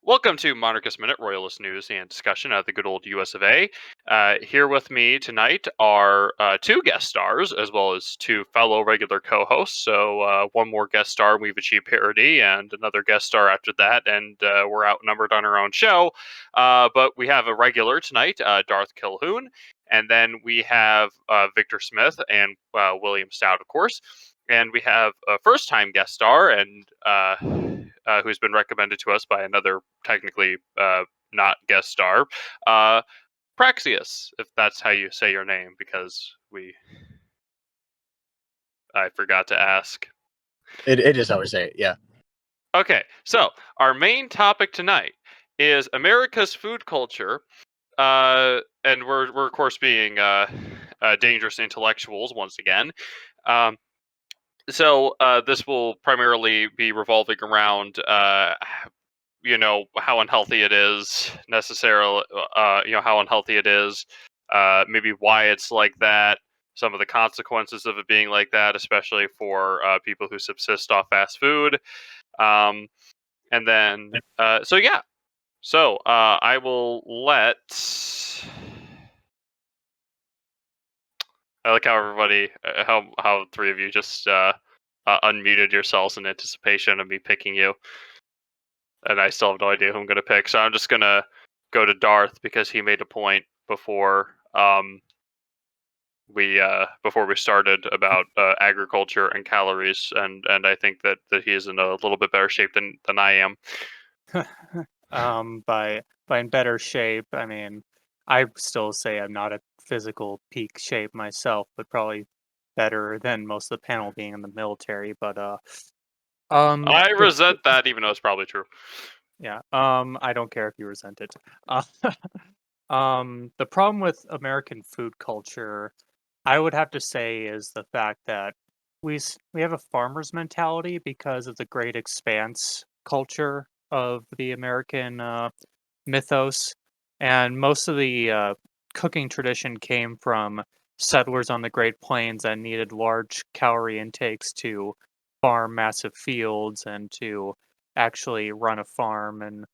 Welcome to Monarchist Minute, Royalist news and discussion at the good old US of A. Here with me tonight are two guest stars, as well as two fellow regular co-hosts. So one more guest star, we've achieved parity, and another guest star after that, and we're outnumbered on our own show. But we have a regular tonight, Darth Kilhoun, and then we have Victor Smith and William Stout, of course. And we have a first-time guest star, and who's been recommended to us by another technically not guest star, Praxius, if that's how you say your name, because I forgot to ask. It is how we say it, yeah. Okay, so our main topic tonight is America's food culture, and we're of course being dangerous intellectuals once again. So this will primarily be revolving around how unhealthy it is necessarily, how unhealthy it is, maybe why it's like that, some of the consequences of it being like that, especially for people who subsist off fast food. And then I will let I like how everybody how three of you just unmuted yourselves in anticipation of me picking you, and I still have no idea who I'm going to pick. So I'm just going to go to Darth because he made a point before before we started about agriculture and calories, and I think that he is in a little bit better shape than I am. By in better shape, I mean, I still say I'm not at physical peak shape myself, but probably better than most of the panel being in the military. But I resent that, even though it's probably true. Yeah. I don't care if you resent it. The problem with American food culture, I would have to say, is the fact that we have a farmer's mentality because of the great expanse culture of the American mythos, and most of the cooking tradition came from settlers on the Great Plains that needed large calorie intakes to farm massive fields and to actually run a farm and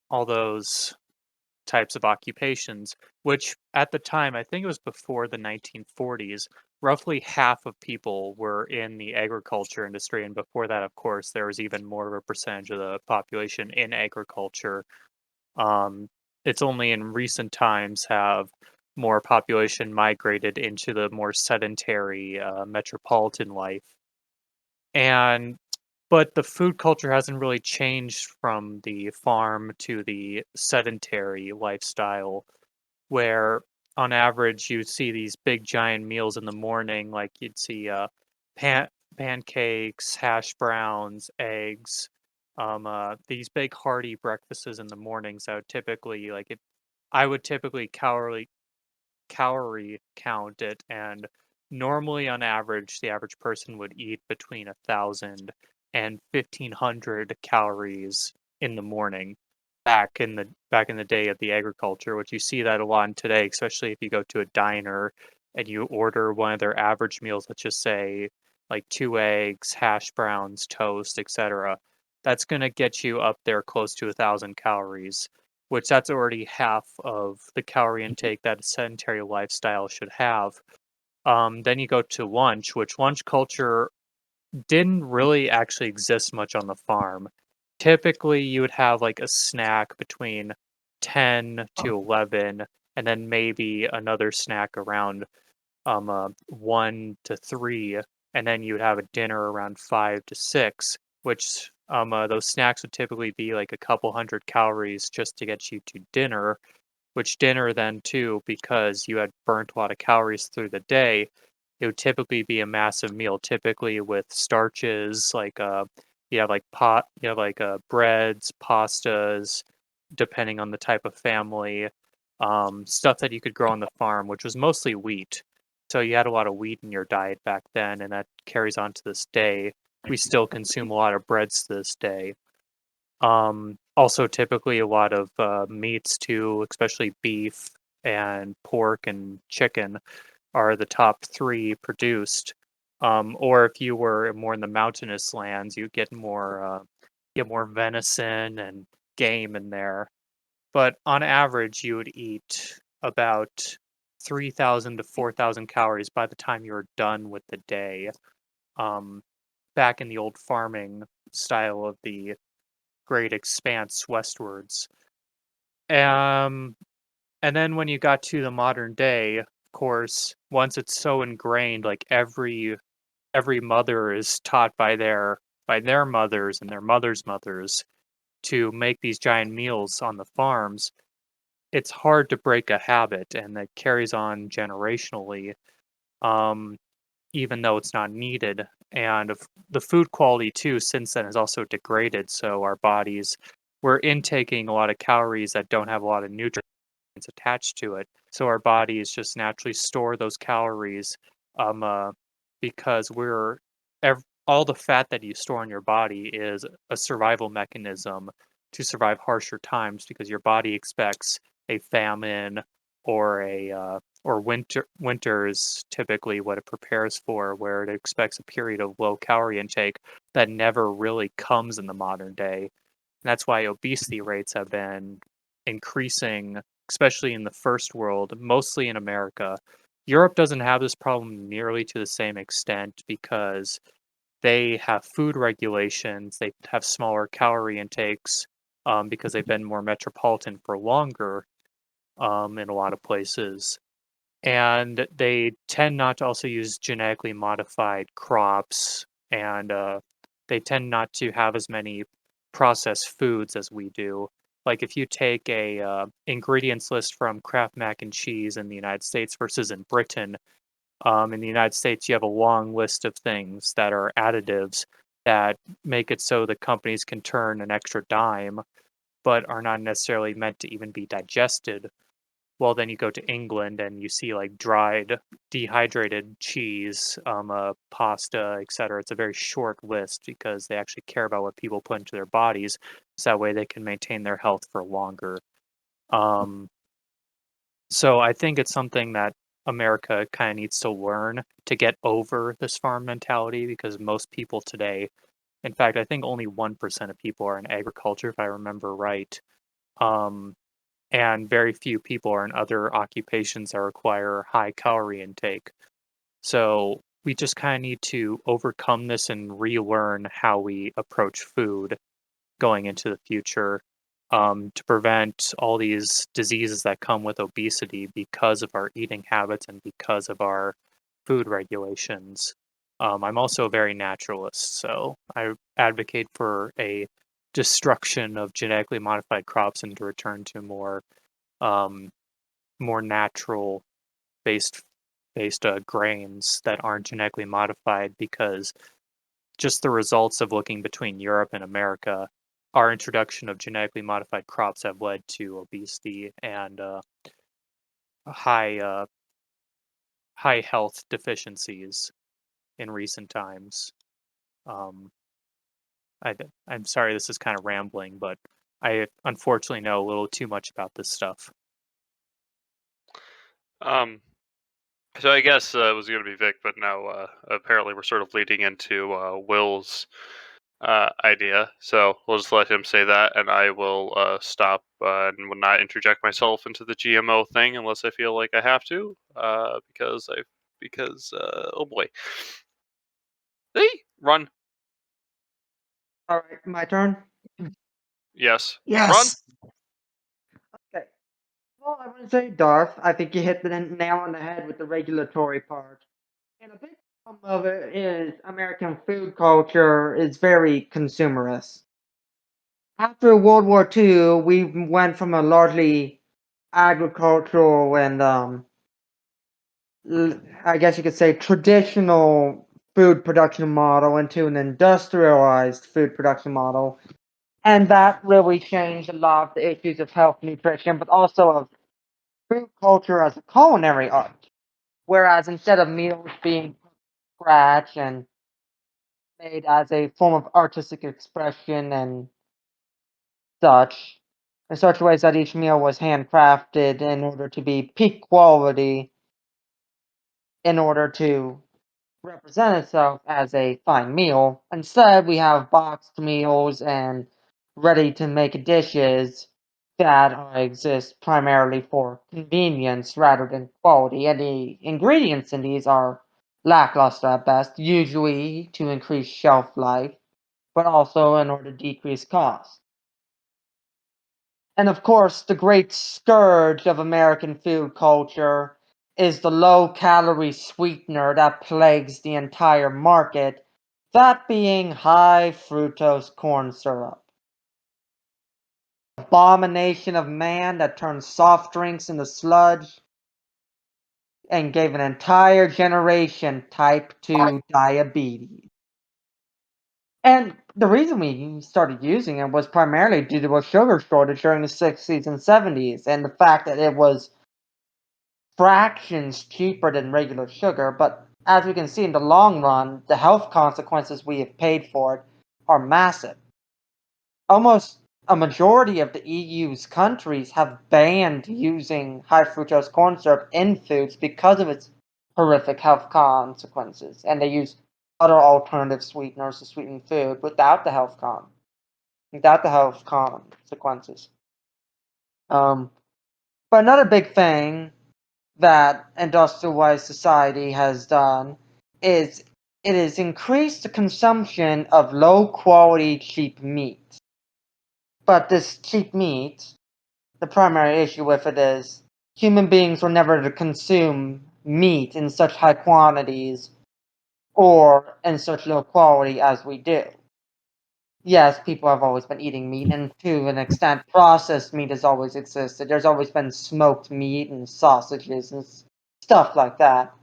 all those types of occupations, which at the time, I think it was before the 1940s, roughly half of people were in the agriculture industry. And before that, of course, there was even more of a percentage of the population in agriculture. It's only in recent times have more population migrated into the more sedentary metropolitan life. But the food culture hasn't really changed from the farm to the sedentary lifestyle, where on average you see these big giant meals in the morning, like you'd see pancakes, hash browns, eggs, these big hearty breakfasts in the mornings. I would typically calorie count it, and normally on average the average person would eat between 1,000 and 1,500 calories in the morning back in the day of the agriculture, which you see that a lot in today, especially if you go to a diner and you order one of their average meals, let's just say like 2 eggs, hash browns, toast, etc. That's going to get you up there close to 1,000 calories, which that's already half of the calorie intake that a sedentary lifestyle should have. Then you go to lunch, which lunch culture didn't really actually exist much on the farm. Typically, you would have like a snack between 10 to 11, and then maybe another snack around 1 to 3, and then you would have a dinner around 5 to 6, which those snacks would typically be like a couple hundred calories just to get you to dinner, which dinner then too, because you had burnt a lot of calories through the day, it would typically be a massive meal, typically with starches like you have like breads, pastas, depending on the type of family, stuff that you could grow on the farm, which was mostly wheat. So you had a lot of wheat in your diet back then, and that carries on to this day. We still consume a lot of breads to this day. Also, typically a lot of meats too, especially beef and pork and chicken, are the top three produced. Or if you were more in the mountainous lands, you get more get more venison and game in there. But on average, you would eat about 3,000 to 4,000 calories by the time you're done with the day. Um, Back in the old farming style of the great expanse westwards. Um, and then when you got to the modern day, of course, once it's so ingrained, like every mother is taught by their mothers and their mothers' mothers to make these giant meals on the farms. It's hard to break a habit, and that carries on generationally, um, even though it's not needed. And the food quality too, since then, has also degraded. So our bodies, we're intaking a lot of calories that don't have a lot of nutrients attached to it. So our bodies just naturally store those calories, um, uh, because all the fat that you store in your body is a survival mechanism to survive harsher times because your body expects a famine or winter is typically what it prepares for, where it expects a period of low calorie intake that never really comes in the modern day. That's why obesity rates have been increasing, especially in the first world, mostly in America. Europe doesn't have this problem nearly to the same extent because they have food regulations, they have smaller calorie intakes, because they've been more metropolitan for longer, in a lot of places. And they tend not to also use genetically modified crops, and they tend not to have as many processed foods as we do. Like if you take a ingredients list from Kraft mac and cheese in the United States versus in Britain, in the United States you have a long list of things that are additives that make it so the companies can turn an extra dime, but are not necessarily meant to even be digested. Well, then you go to England and you see like dried, dehydrated cheese, pasta, etc. It's a very short list because they actually care about what people put into their bodies, so that way they can maintain their health for longer. Um, so I think it's something that America kind of needs to learn to get over this farm mentality because most people today, in fact, I think only 1% of people are in agriculture, if I remember right. Um, and very few people are in other occupations that require high calorie intake. So we just kind of need to overcome this and relearn how we approach food going into the future, to prevent all these diseases that come with obesity because of our eating habits and because of our food regulations. I'm also a very naturalist, so I advocate for a destruction of genetically modified crops and to return to um, more natural based grains that aren't genetically modified because just the results of looking between Europe and America, our introduction of genetically modified crops have led to obesity and high high health deficiencies in recent times. Um, I'm sorry this is kind of rambling, but I unfortunately know a little too much about this stuff. Um, so I guess it was going to be Vic, but now apparently we're sort of leading into Will's idea. So we'll just let him say that, and I will stop and will not interject myself into the GMO thing unless I feel like I have to, because oh boy, hey, run, All right, my turn. yes, run. Yes. Okay. Well, I want to say, Darth, I think you hit the nail on the head with the regulatory part. And a big problem of it is American food culture is very consumerist. After World War II, we went from a largely agricultural and I guess you could say traditional food production model into an industrialized food production model. And that really changed a lot of the issues of health, nutrition, but also of food culture as a culinary art. Whereas instead of meals being scratch and made as a form of artistic expression and such, in such ways that each meal was handcrafted in order to be peak quality, in order to represent itself as a fine meal. Instead, we have boxed meals and ready-to-make dishes that exist primarily for convenience rather than quality, and the ingredients in these are lackluster at best, usually to increase shelf life, but also in order to decrease cost. And of course, the great scourge of American food culture is the low calorie sweetener that plagues the entire market, that being high fructose corn syrup. Abomination of man that turned soft drinks into sludge and gave an entire generation type 2 diabetes. And the reason we started using it was primarily due to a sugar shortage during the 60s and 70s, and the fact that it was fractions cheaper than regular sugar. But as we can see in the long run, the health consequences we have paid for it are massive. Almost a majority of the EU's countries have banned using high fructose corn syrup in foods because of its horrific health consequences, and they use other alternative sweeteners to sweeten food without the health consequences. But another big thing that industrialized society has done is it has increased the consumption of low quality cheap meat. But this cheap meat, the primary issue with it is human beings were never to consume meat in such high quantities or in such low quality as we do. Yes, people have always been eating meat, and to an extent, processed meat has always existed. There's always been smoked meat and sausages and stuff like that.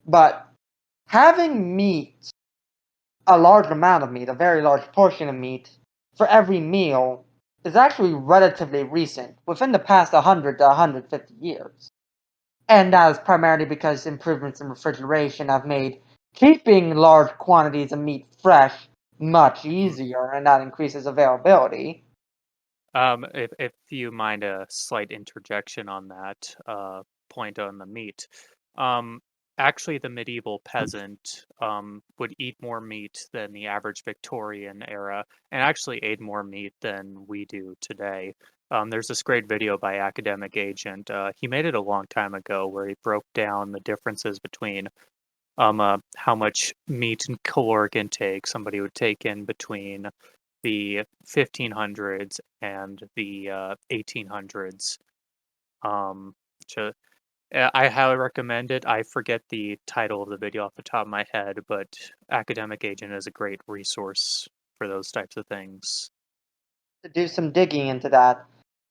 But having meat, a large amount of meat, a very large portion of meat, for every meal is actually relatively recent, within the past 100 to 150 years. And that is primarily because improvements in refrigeration have made keeping large quantities of meat fresh much easier, and that increases availability. If you mind a slight interjection on that point on the meat, actually the medieval peasant would eat more meat than the average Victorian era, and actually ate more meat than we do today. There's this great video by Academic Agent. He made it a long time ago where he broke down the differences between how much meat and caloric intake somebody would take in between the 1500s and the 1800s. To, I highly recommend it. I forget the title of the video off the top of my head, but Academic Agent is a great resource for those types of things. To do some digging into that,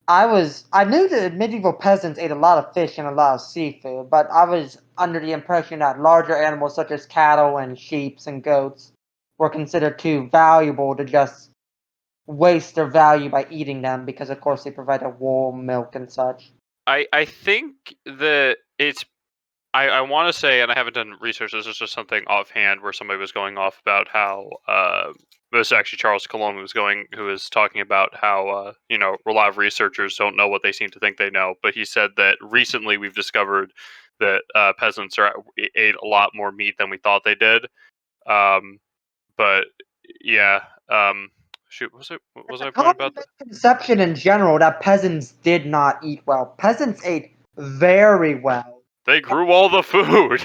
I knew that medieval peasants ate a lot of fish and a lot of seafood, but I was under the impression that larger animals such as cattle and sheep and goats were considered too valuable to just waste their value by eating them, because of course they provided wool, milk, and such. I think that it's I want to say, and I haven't done research. This is just something offhand where somebody was going off about how it was actually Charles Colomb who was talking about how a lot of researchers don't know what they seem to think they know. But he said that recently we've discovered that peasants ate a lot more meat than we thought they did. But yeah, shoot, what was It's a I pointing about? common misconception in general that peasants did not eat well. Peasants ate very well. They grew all the food.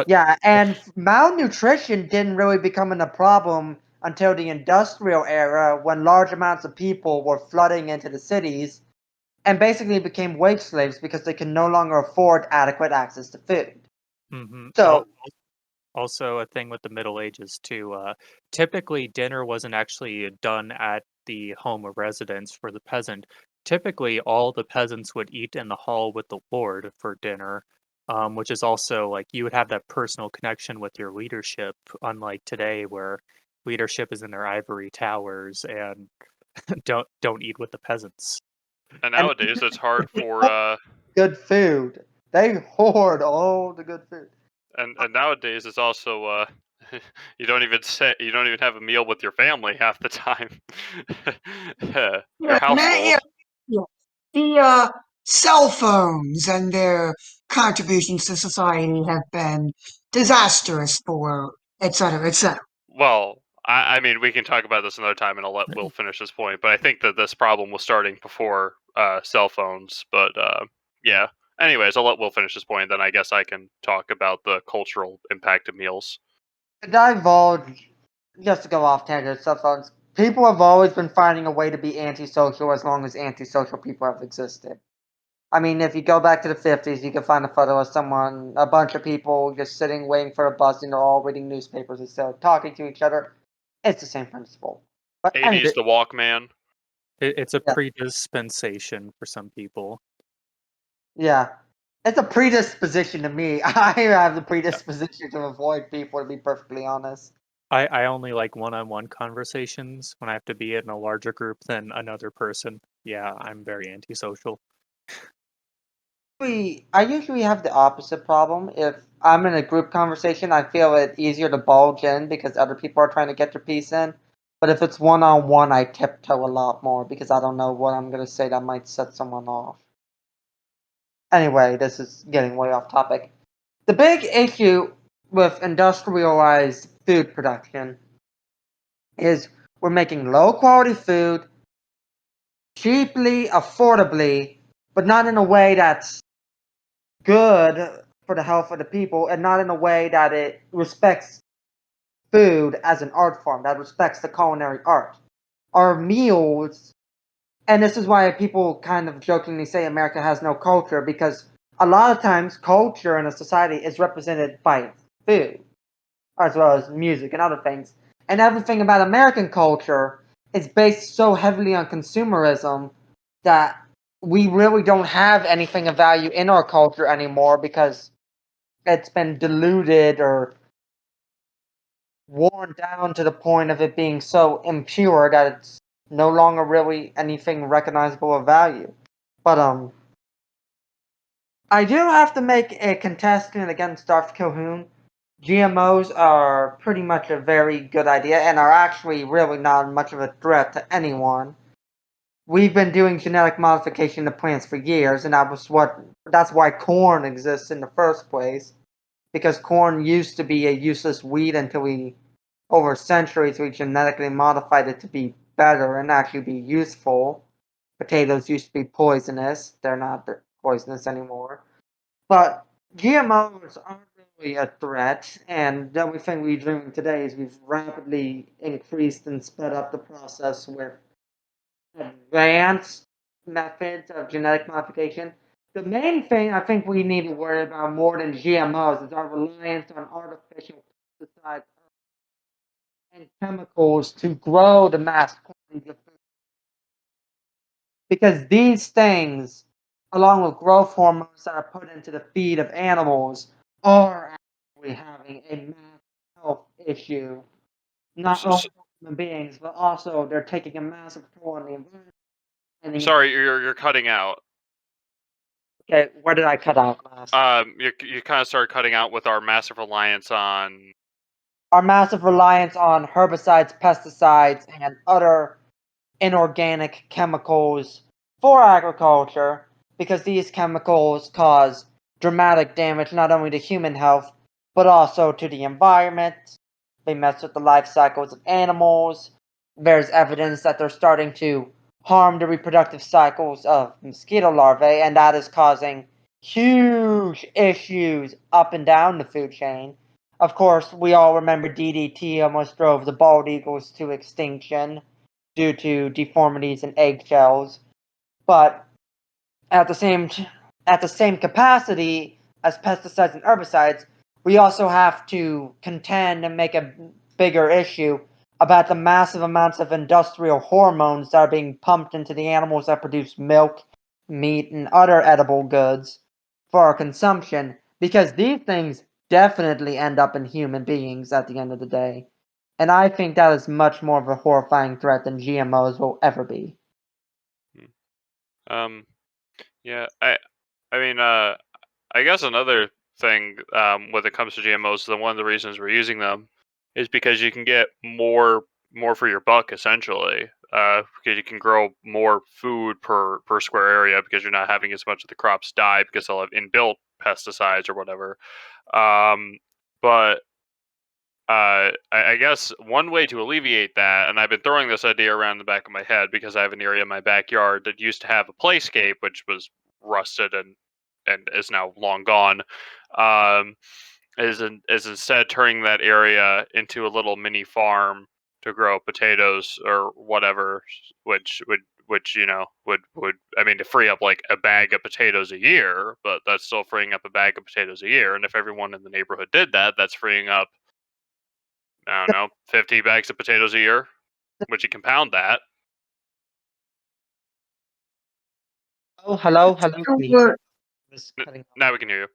Yeah, and malnutrition didn't really become a problem until the industrial era, when large amounts of people were flooding into the cities and basically became wage slaves because they could no longer afford adequate access to food. Mm-hmm. So, Also, a thing with the Middle Ages too. Typically, dinner wasn't actually done at the home of residence for the peasant. Typically, all the peasants would eat in the hall with the lord for dinner, which is also like you would have that personal connection with your leadership, unlike today where leadership is in their ivory towers and don't eat with the peasants. And and nowadays it's hard for good food. They hoard all the good food. and nowadays it's also you don't even have a meal with your family half the time. Your household. Yeah. The cell phones and their contributions to society have been disastrous for et cetera, et cetera. Well, I mean, we can talk about this another time, and I'll let Will finish this point. But I think that this problem was starting before cell phones. But yeah. Anyways, I'll let Will finish this point, then I guess I can talk about the cultural impact of meals. To divulge, just to go off tangent, cell phones, people have always been finding a way to be antisocial as long as antisocial people have existed. I mean, if you go back to the 50s, you can find a photo of a bunch of people just sitting waiting for a bus, and they're all reading newspapers instead of talking to each other. It's the same principle. But 80s, the Walkman. It's a Yeah. predispensation for some people. yeah, it's a predisposition to me. I have the predisposition to avoid people, to be perfectly honest. I only like one-on-one conversations when I have to be in a larger group than another person. Yeah, I'm very antisocial. I usually have the opposite problem. If I'm in a group conversation, I feel it easier to bulge in because other people are trying to get their piece in. But if it's one-on-one, I tiptoe a lot more because I don't know what I'm going to say that might set someone off. Anyway, this is getting way off topic. The big issue with industrialized food production is we're making low-quality food cheaply, affordably, but not in a way that's good for the health of the people, and not in a way that it respects food as an art form, that respects the culinary art. Our meals, and this is why people kind of jokingly say America has no culture, because a lot of times culture in a society is represented by food, as well as music and other things. And everything about American culture is based so heavily on consumerism that we really don't have anything of value in our culture anymore because it's been diluted or worn down to the point of it being so impure that it's no longer really anything recognizable of value. But I do have to make a contestant against Darth Calhoun. GMOs are pretty much a very good idea and are actually really not much of a threat to anyone. We've been doing genetic modification of plants for years, and that's why corn exists in the first place. Because corn used to be a useless weed until over centuries, we genetically modified it to be better and actually be useful. Potatoes used to be poisonous; they're not poisonous anymore. But GMOs aren't really a threat, and the only thing we're doing today is we've rapidly increased and sped up the process with advanced methods of genetic modification. The main thing I think we need to worry about more than GMOs is our reliance on artificial pesticides and chemicals to grow the mass quantities of food. Because these things, along with growth hormones that are put into the feed of animals, are actually having a mass health issue. Not only for human beings, but also they're taking a massive toll on the environment. Sorry, you're cutting out. Okay, where did I cut out last? You kind of started cutting out with our massive reliance on. Our massive reliance on herbicides, pesticides, and other inorganic chemicals for agriculture, because these chemicals cause dramatic damage not only to human health, but also to the environment. They mess with the life cycles of animals. There's evidence that they're starting to harm the reproductive cycles of mosquito larvae, and that is causing huge issues up and down the food chain. Of course, we all remember DDT almost drove the bald eagles to extinction due to deformities in eggshells, but at the same capacity as pesticides and herbicides, we also have to contend and make a bigger issue about the massive amounts of industrial hormones that are being pumped into the animals that produce milk, meat, and other edible goods for our consumption, because these things definitely end up in human beings at the end of the day. And I think that is much more of a horrifying threat than GMOs will ever be. Yeah, I mean, I guess another thing when it comes to GMOs, one of the reasons we're using them is because you can get more for your buck, essentially. Because you can grow more food per square area because you're not having as much of the crops die because they'll have inbuilt pesticides or whatever. Um, But I guess one way to alleviate that, and I've been throwing this idea around the back of my head because I have an area in my backyard that used to have a playscape, which was rusted and is now long gone. Um, is instead turning that area into a little mini farm to grow potatoes or whatever, which would I mean, to free up like a bag of potatoes a year, but that's still freeing up a bag of potatoes a year. And if everyone in the neighborhood did that, that's freeing up, I don't know, 50 bags of potatoes a year, which you compound that. Oh, hello. Can you hear me? Just cutting off. Now we can hear you.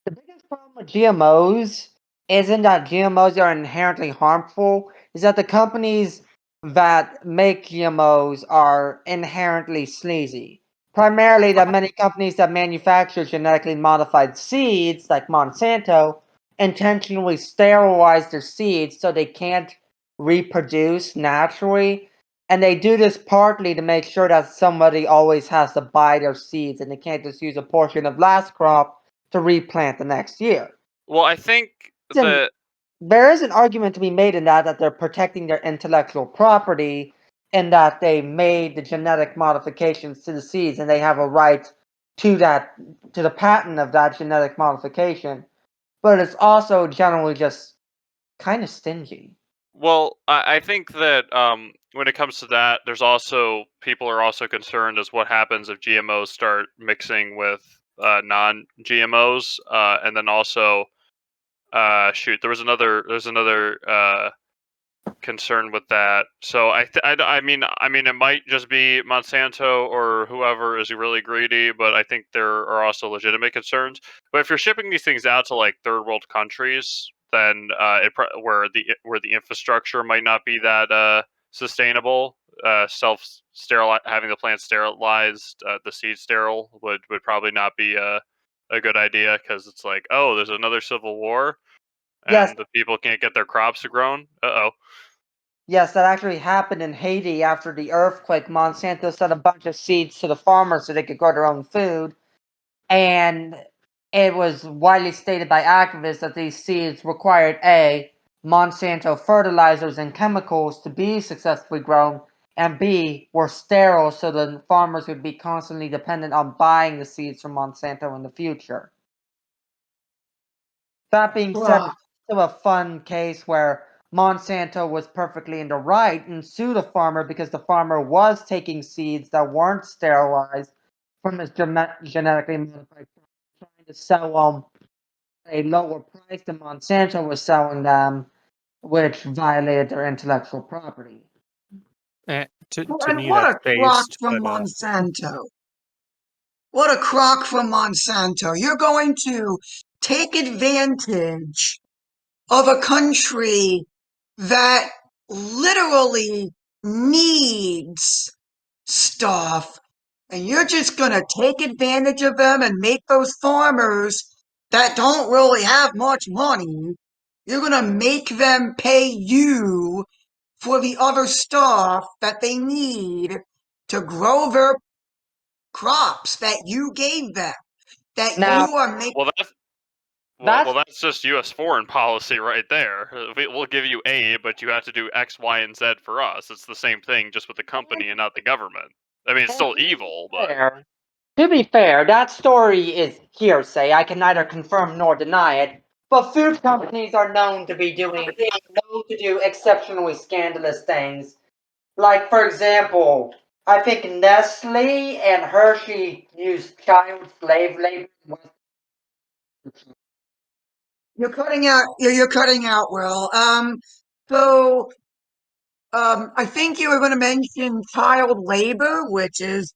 The biggest problem with GMOs isn't that GMOs are inherently harmful, is that the companies that make GMOs are inherently sleazy. Primarily, that many companies that manufacture genetically modified seeds, like Monsanto, intentionally sterilize their seeds so they can't reproduce naturally. And they do this partly to make sure that somebody always has to buy their seeds and they can't just use a portion of last crop to replant the next year. Well, I think that There is an argument to be made in that they're protecting their intellectual property and that they made the genetic modifications to the seeds and they have a right to the patent of that genetic modification. But it's also generally just kind of stingy. Well, I think that when it comes to that, there's also people are also concerned as what happens if GMOs start mixing with non-GMOs, and then also shoot, there's another concern with that. So I mean, it might just be Monsanto or whoever is really greedy, but I think there are also legitimate concerns. But if you're shipping these things out to like third world countries, then where the infrastructure might not be that sustainable, having the plant sterilized, the seed sterile would probably not be a good idea, because it's like, oh, there's another civil war Yes, and the people can't get their crops grown. Uh-oh. yes, that actually happened in Haiti after the earthquake. Monsanto sent a bunch of seeds to the farmers so they could grow their own food. And it was widely stated by activists that these seeds required A, Monsanto fertilizers and chemicals to be successfully grown, and B, were sterile so the farmers would be constantly dependent on buying the seeds from Monsanto in the future. That being said, Bruh. it's still a fun case where Monsanto was perfectly in the right and sued a farmer because the farmer was taking seeds that weren't sterilized from his genetically modified trying to sell them at a lower price than Monsanto was selling them, which violated their intellectual property. To And me, what that's a crock based, from but Monsanto. What a crock from Monsanto. You're going to take advantage of a country that literally needs stuff, and you're just going to take advantage of them and make those farmers that don't really have much money, you're going to make them pay you for the other stuff that they need to grow their crops that you gave them, that Now, you are making. Well, that's that's just U.S. foreign policy right there. We'll give you A, but you have to do X, Y, and Z for us. It's the same thing, just with the company and not the government. I mean, it's still evil, but fair. To be fair, that story is hearsay. I can neither confirm nor deny it. But food companies are known to do exceptionally scandalous things. Like, for example, I think Nestle and Hershey used child slave labor. You're cutting out. You're cutting out, Will. So, I think you were going to mention child labor, which is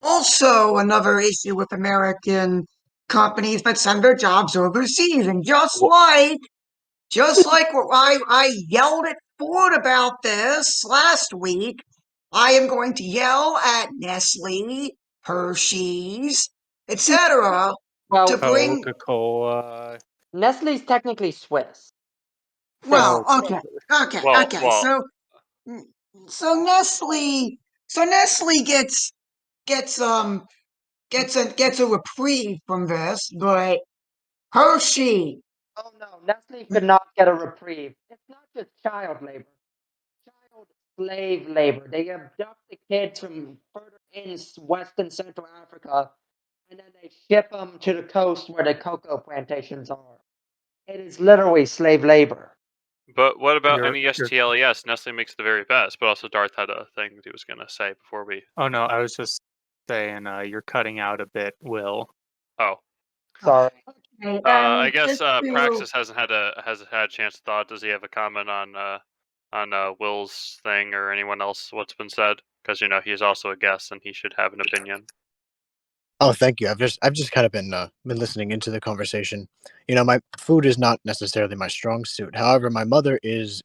also another issue with American companies that send their jobs overseas. And just like I yelled at Ford about this last week, I am going to yell at Nestle, Hershey's, etc. to Well, bring. Coca-Cola. Nestle's technically Swiss. Well, Oh, okay. Mm, So Nestle gets a reprieve from this, but Hershey Oh no, Nestle could not get a reprieve. It's not just child labor. Child slave labor. They abduct the kids from further in Western Central Africa, and then they ship them to the coast where the cocoa plantations are. It is literally slave labor. But what about You're- NESTLES? Nestle makes the very best, but also Darth had a thing that he was going to say before we. Oh no, I was just saying you're cutting out a bit, Will. Oh, Sorry. Okay, I and guess just to Praxis hasn't had a chance to thought. Does he have a comment on Will's thing or anyone else? What's been said? Because he's also a guest and he should have an opinion. Oh, thank you. I've just kind of been listening into the conversation. My food is not necessarily my strong suit. However, my mother is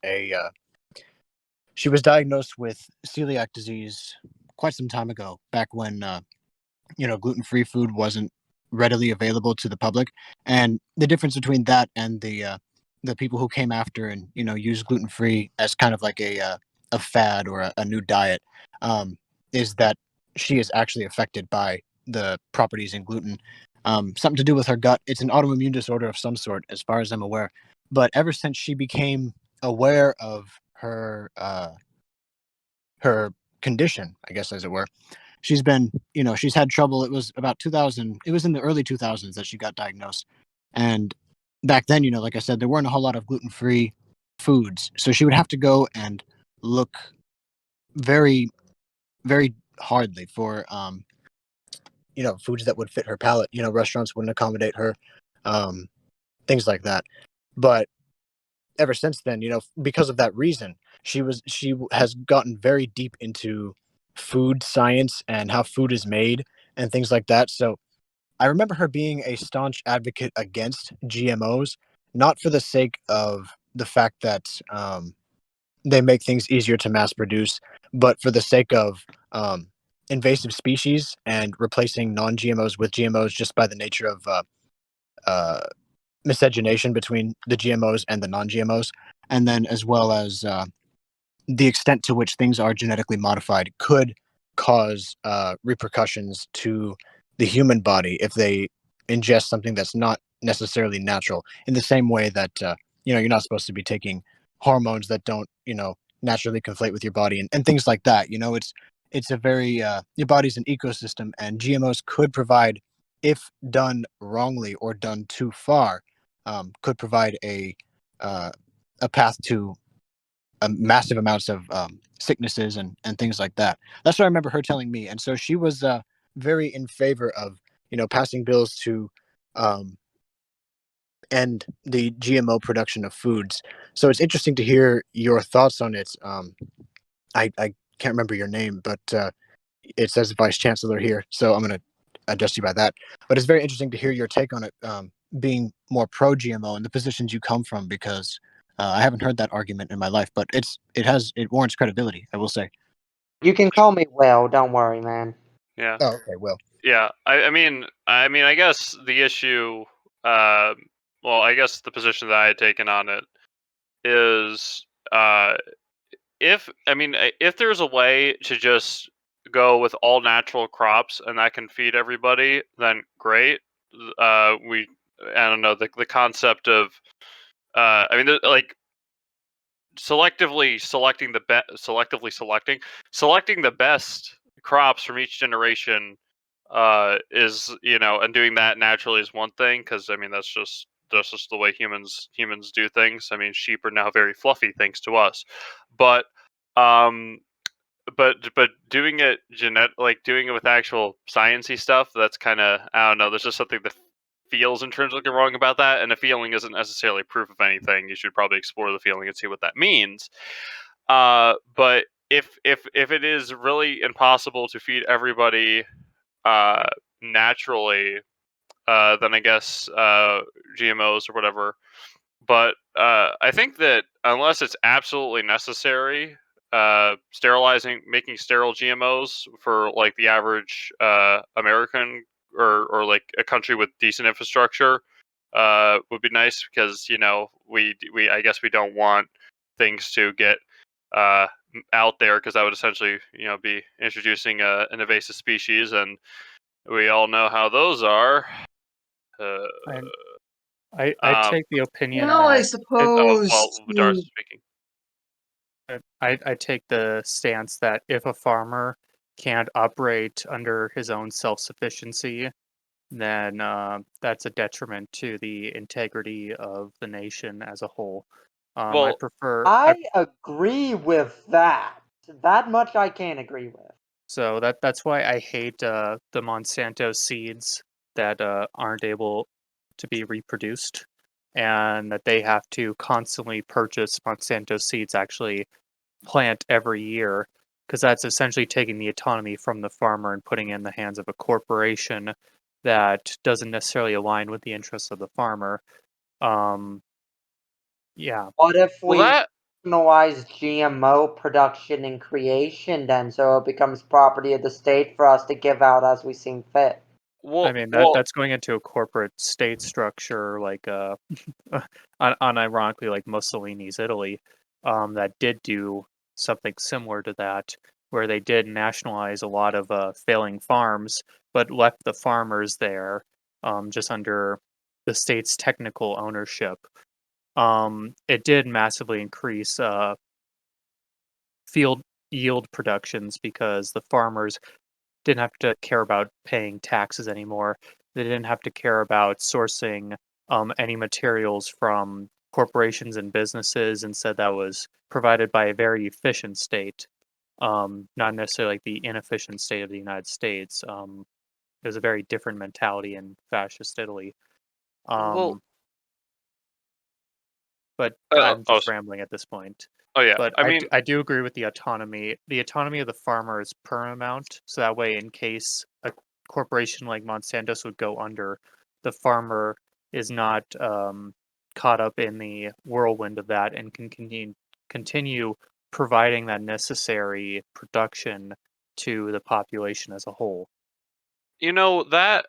she was diagnosed with celiac disease quite some time ago, back when gluten-free food wasn't readily available to the public. And the difference between that and the people who came after and used gluten-free as kind of like a fad or a new diet, is that she is actually affected by the properties in gluten. Something to do with her gut. It's an autoimmune disorder of some sort, as far as I'm aware. But ever since she became aware of her condition, I guess, as it were, she's been, she's had trouble. It was about 2000. It was in the early 2000s that she got diagnosed. And back then, like I said, there weren't a whole lot of gluten-free foods. So she would have to go and look very, very hardly for, foods that would fit her palate. Restaurants wouldn't accommodate her, um, things like that. But ever since then, because of that reason, she has gotten very deep into food science and how food is made and things like that. So I remember her being a staunch advocate against GMOs, not for the sake of the fact that they make things easier to mass produce, but for the sake of invasive species and replacing non-GMOs with GMOs just by the nature of uh, miscegenation between the GMOs and the non-GMOs, and then as well as the extent to which things are genetically modified could cause repercussions to the human body if they ingest something that's not necessarily natural. In the same way that you're not supposed to be taking hormones that don't naturally conflate with your body and things like that. It's a very your body's an ecosystem, and GMOs could provide, if done wrongly or done too far, could provide a path to massive amounts of sicknesses and things like that. That's what I remember her telling me. And so she was very in favor of, passing bills to um, end the GMO production of foods. So it's interesting to hear your thoughts on it. I can't remember your name, but it says Vice Chancellor here. So I'm going to address you by that. But it's very interesting to hear your take on it, being more pro GMO and the positions you come from, because I haven't heard that argument in my life, but it warrants credibility, I will say. You can call me Will. Don't worry, man. Yeah. Oh, okay, well. Yeah. I guess the issue. I guess the position that I had taken on it is if there's a way to just go with all natural crops and that can feed everybody, then great. I don't know, the concept of like selecting the best crops from each generation is and doing that naturally is one thing, because that's just the way humans do things. I mean, sheep are now very fluffy thanks to us, but um but doing it with actual sciencey stuff, that's kind of, I don't know, there's just something that feels intrinsically wrong about that, and a feeling isn't necessarily proof of anything. You should probably explore the feeling and see what that means. But if it is really impossible to feed everybody uh naturally, then I guess GMOs or whatever. But I think that unless it's absolutely necessary, making sterile GMOs for like the average American, or like a country with decent infrastructure would be nice, because we I guess we don't want things to get uh, out there, because that would essentially be introducing an invasive species, and we all know how those are. Uh, And I take the opinion Well, I that suppose Darcy speaking. I take the stance that if a farmer can't operate under his own self-sufficiency, then that's a detriment to the integrity of the nation as a whole. I Well, prefer I agree with that. That much I can agree with. so that's why I hate the Monsanto seeds that aren't able to be reproduced, and that they have to constantly purchase Monsanto seeds actually plant every year, because that's essentially taking the autonomy from the farmer and putting it in the hands of a corporation that doesn't necessarily align with the interests of the farmer. Um, yeah, What if well, we that nationalize GMO production and creation then, so it becomes property of the state for us to give out as we seem fit? I mean well, that's going into a corporate state structure like unironically like Mussolini's Italy, that did do something similar to that, where they did nationalize a lot of failing farms, but left the farmers there, just under the state's technical ownership. It did massively increase field yield productions because the farmers didn't have to care about paying taxes anymore. They didn't have to care about sourcing any materials from corporations and businesses. Instead, that was provided by a very efficient state, not necessarily like the inefficient state of the United States. It was a very different mentality in fascist Italy. well, Um, but oh, I'm just rambling at this point. yeah. But I mean, I do agree with the autonomy. The autonomy of the farmer is paramount. So that way, in case a corporation like Monsanto's would go under, the farmer is not caught up in the whirlwind of that and can continue providing that necessary production to the population as a whole. that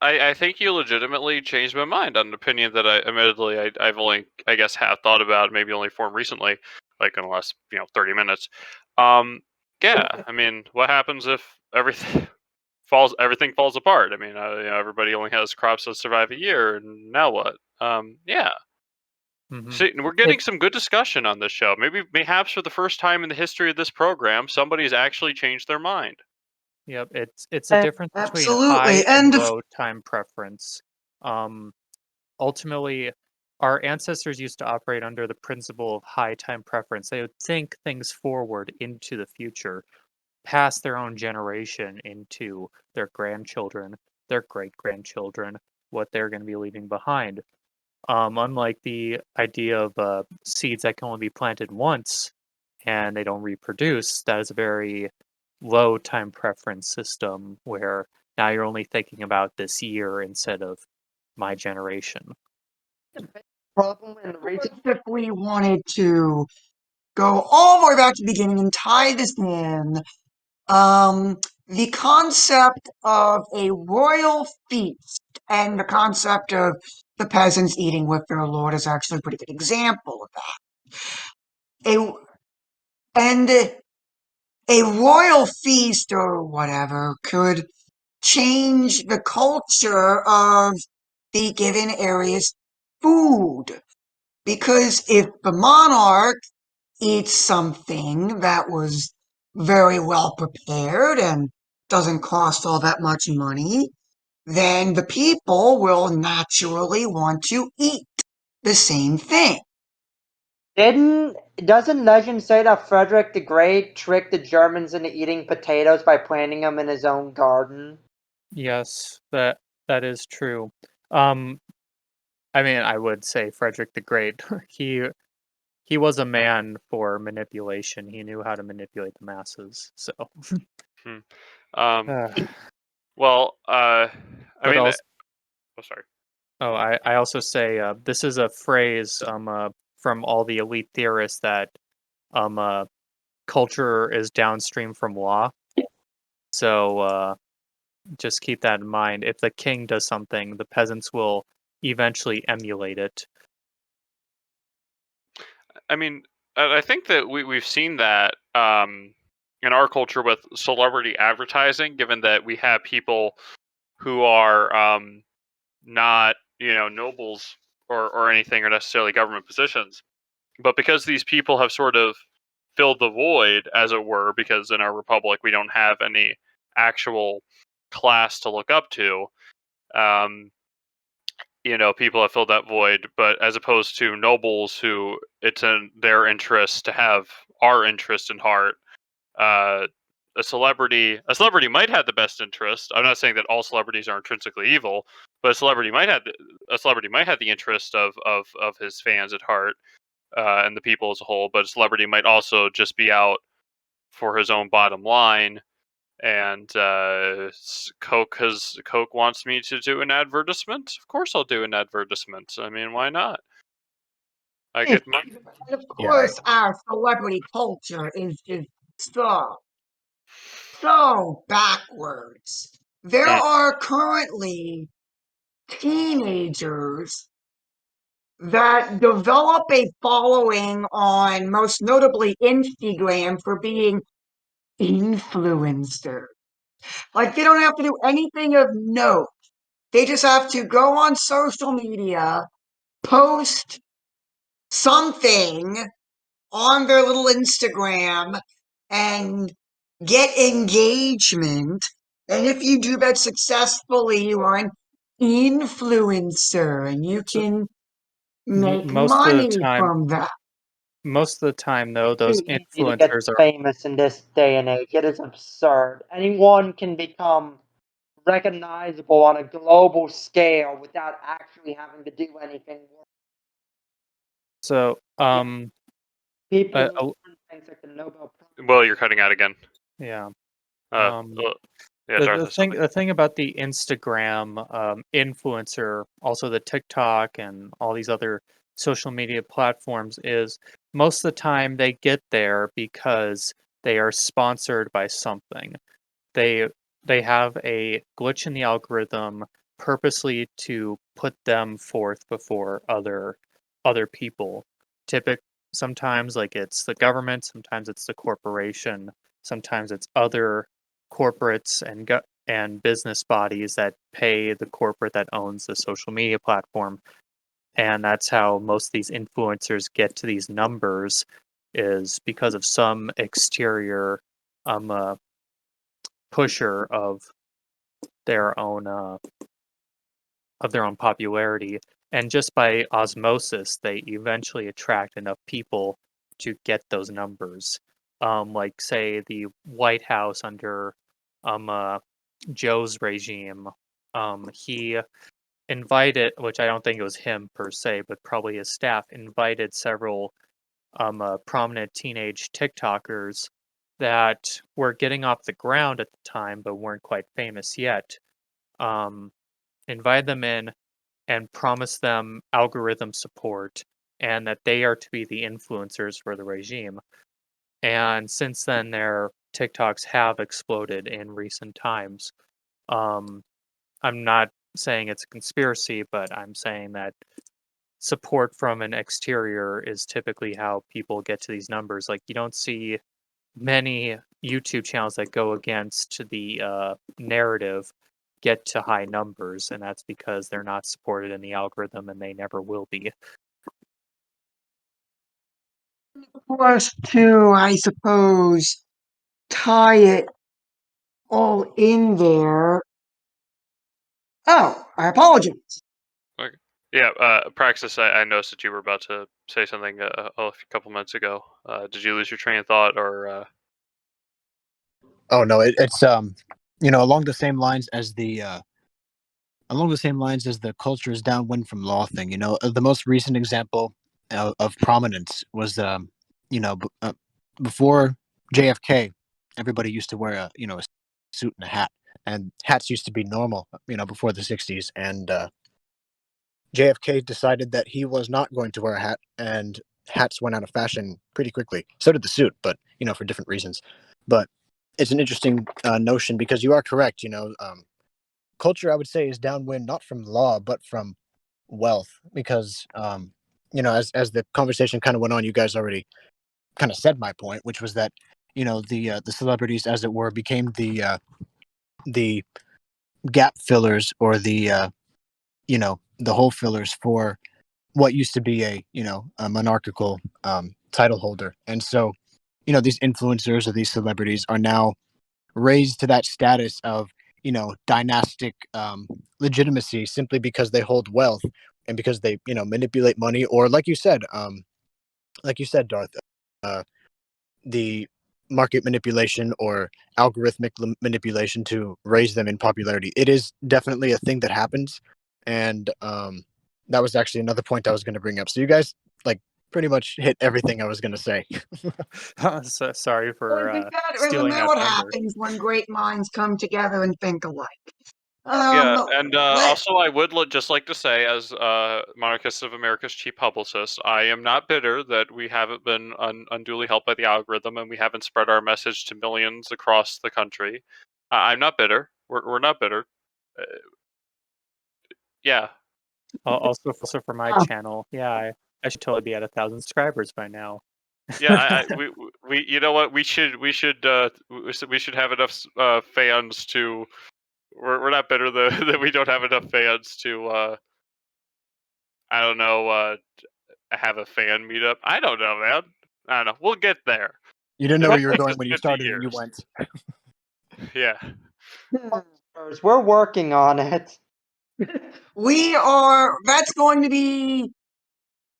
I think you legitimately changed my mind on an opinion that I've only, I guess, have thought about, maybe only formed recently, like in the last 30 minutes. Yeah, I mean, what happens if everything everything falls apart? I mean, everybody only has crops that survive a year, and now what? Yeah. Hmm. See, we're getting some good discussion on this show. Perhaps for the first time in the history of this program, somebody's actually changed their mind. Yep, it's a difference between absolutely. high and And low time preference. Um, Ultimately, our ancestors used to operate under the principle of high time preference. They would think things forward into the future, past their own generation into their grandchildren, their great grandchildren, what they're going to be leaving behind. Unlike the idea of seeds that can only be planted once and they don't reproduce, that is a very low time preference system where now you're only thinking about this year instead of my generation. Problem in the region. if we wanted to go all the way back to the beginning and tie this in, the concept of a royal feast and the concept of the peasants eating with their lord is actually a pretty good example of that. And a royal feast or whatever could change the culture of the given area's food. Because if the monarch eats something that was very well prepared and doesn't cost all that much money, then the people will naturally want to eat the same thing. Doesn't legend say that Frederick the Great tricked the Germans into eating potatoes by planting them in his own garden? Yes, that is true. Um, I mean, I would say Frederick the Great. He was a man for manipulation. He knew how to manipulate the masses. So, Hmm. Um, uh, well, I but mean, also, oh, sorry. oh, I also say this is a phrase from all the elite theorists that um culture is downstream from law. So just keep that in mind. If the king does something, the peasants will eventually emulate it. I mean, I think that we've seen that in our culture with celebrity advertising, given that we have people who are not nobles or anything, or necessarily government positions. But because these people have sort of filled the void, as it were, because in our republic we don't have any actual class to look up to, people have filled that void. But as opposed to nobles, who it's in their interest to have our interest in heart, a celebrity might have the best interest. I'm not saying that all celebrities are intrinsically evil, but a celebrity might have the interest of his fans at heart, and the people as a whole. But a celebrity might also just be out for his own bottom line. And Coke wants me to do an advertisement. Of course, I'll do an advertisement. I mean, why not? I get money. And of Yeah, course, our celebrity culture is just so backwards. There Mm. are currently teenagers that develop a following on, most notably, Instagram for being influencers. Like, they don't have to do anything of note. They just have to go on social media, post something on their little Instagram, and get engagement. And if you do that successfully, you are an influencer and you So can make most of the money time, from that. though, those Too easy to get influencers are famous in this day and age. It is absurd. Anyone can become recognizable on a global scale without actually having to do anything. so People a- win things like the Nobel Prize. Well, you're cutting out again. yeah. Uh, yeah, The, Darth the has thing something. the thing about the Instagram influencer, also the TikTok and all these other social media platforms, is most of the time they get there because they are sponsored by something. They they have a glitch in the algorithm purposely to put them forth before other people. Sometimes like it's the government, sometimes it's the corporation, sometimes it's other corporates and business bodies that pay the corporate that owns the social media platform. And that's how most of these influencers get to these numbers, is because of some exterior pusher their own of their own popularity, and just by osmosis they eventually attract enough people to get those numbers. Like say the White House under Joe's regime, he invited, which I don't think it was him per se, but probably his staff invited several prominent teenage TikTokers that were getting off the ground at the time but weren't quite famous yet. Um, Invite them in and promise them algorithm support and that they are to be the influencers for the regime. And since then, their TikToks have exploded in recent times. Um, I'm not saying it's a conspiracy, but I'm saying that support from an exterior is typically how people get to these numbers. Like, you don't see many YouTube channels that go against the narrative get to high numbers, and that's because they're not supported in the algorithm and they never will be. For us to, I suppose, tie it all in there. Oh, I apologize. Okay. Yeah, Praxis, I noticed that you were about to say something a couple minutes ago. Did you lose your train of thought, or? Oh no, it's along the same lines as the culture's downwind from law thing. The most recent example of prominence was before JFK, everybody used to wear a suit and a hat, and hats used to be normal before the 60s, and JFK decided that he was not going to wear a hat, and hats went out of fashion pretty quickly. So did the suit, but for different reasons. But it's an interesting notion, because you are correct. Culture, I would say, is downwind not from law but from wealth, because as the conversation kind of went on, you guys already kind of said my point, which was that the celebrities, as it were, became the gap fillers, or the hole fillers for what used to be a monarchical title holder. And so, these influencers or these celebrities are now raised to that status of, dynastic legitimacy simply because they hold wealth and because they, manipulate money, or like you said, Darth, uh, the market manipulation or algorithmic manipulation to raise them in popularity. It is definitely a thing that happens, and that was actually another point I was going to bring up. So you guys like pretty much hit everything I was going to say. So, sorry Well, for isn't stealing that that what thunder. happens when great minds come together and think alike? Yeah, and Let also I would just like to say, as Monarchist of America's chief publicist, I am not bitter that we haven't been unduly helped by the algorithm and we haven't spread our message to millions across the country. I'm not bitter. We're not bitter. Uh, yeah. Also for my channel, yeah, I should totally be at 1,000 subscribers by now. Yeah, we you know what, we should have enough fans to. We're not bitter that that we don't have enough fans to I don't know have a fan meetup. I don't know, man. I don't know. We'll get there. You didn't know It'll where you were take going us when you 50 started, and you years. went. Yeah. We're working on it. that's going to be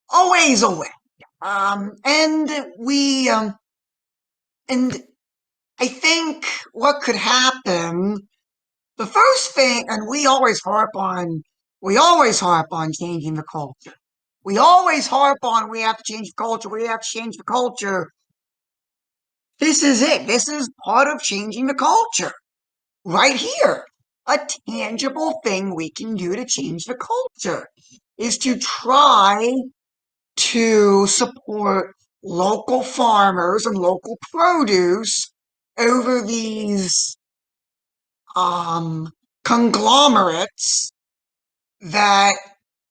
always away. And and I think what could happen, the first thing, and we always harp on changing the culture. We always harp on we have to change the culture, we have to change the culture. This is it. This is part of changing the culture. Right here. A tangible thing we can do to change the culture is to try to support local farmers and local produce over these conglomerates that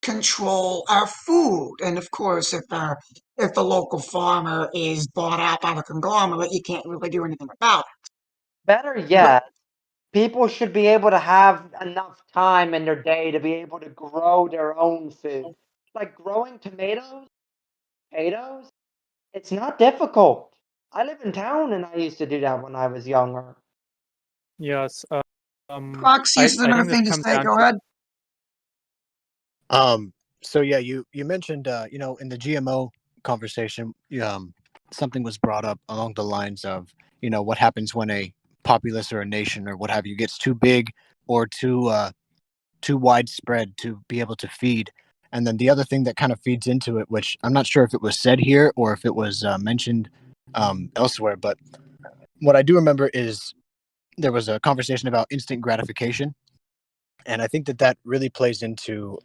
control our food. And of course, if the local farmer is bought out by the conglomerate, you can't really do anything about it. Better But yet, people should be able to have enough time in their day to be able to grow their own food. Like growing tomatoes, potatoes, it's not difficult. I live in town and I used to do that when I was younger. Yes, Proxy is I another think this thing to comes say. down Go to ahead. So yeah, you mentioned in the GMO conversation, something was brought up along the lines of what happens when a populace or a nation or what have you gets too big or too widespread to be able to feed. And then the other thing that kind of feeds into it, which I'm not sure if it was said here or if it was mentioned elsewhere, but what I do remember is there was a conversation about instant gratification, and I think that that really plays into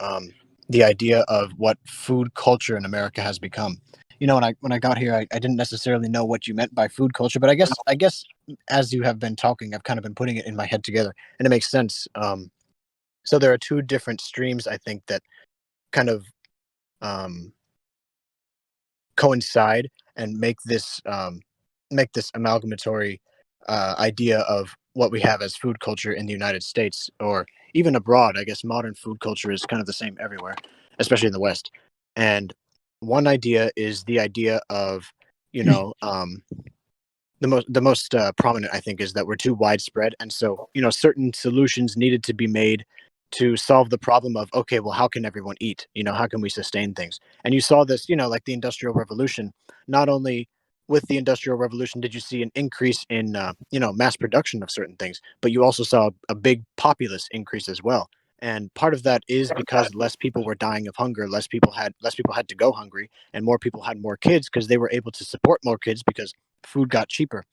the idea of what food culture in America has become. When I got here, I didn't necessarily know what you meant by food culture, but I guess as you have been talking, I've kind of been putting it in my head together, and it makes sense. So there are two different streams, I think, that kind of um, coincide and make this amalgamatory idea of what we have as food culture in the United States or even abroad. I guess modern food culture is kind of the same everywhere, especially in the West. And one idea is the idea of you know the most prominent, I think, is that we're too widespread, and so certain solutions needed to be made to solve the problem of, okay, well, how can everyone eat? How can we sustain things? And you saw this, like the Industrial Revolution. Not only with the Industrial Revolution did you see an increase in mass production of certain things, but you also saw a big populace increase as well. And part of that is because less people were dying of hunger, less people had to go hungry, and more people had more kids because they were able to support more kids because food got cheaper.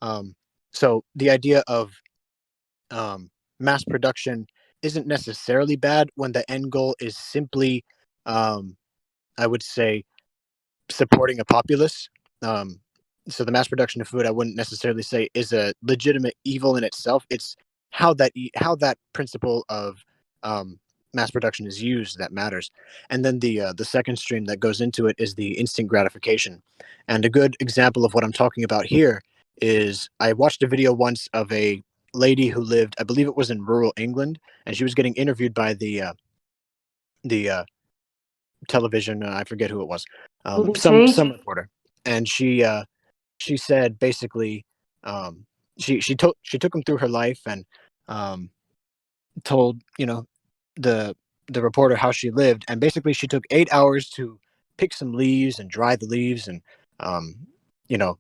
Um, so the idea of mass production isn't necessarily bad when the end goal is simply, I would say, supporting a populace. Um, so the mass production of food, I wouldn't necessarily say is a legitimate evil in itself. It's how that principle of um, mass production is used that matters. And then the second stream that goes into it is the instant gratification. And a good example of what I'm talking about here is I watched a video once of a lady who lived, I believe it was in rural England, and she was getting interviewed by the television. I forget who it was. BBC? Some reporter, and she said basically, she took him through her life and told the reporter how she lived, and basically she took 8 hours to pick some leaves and dry the leaves and um, you know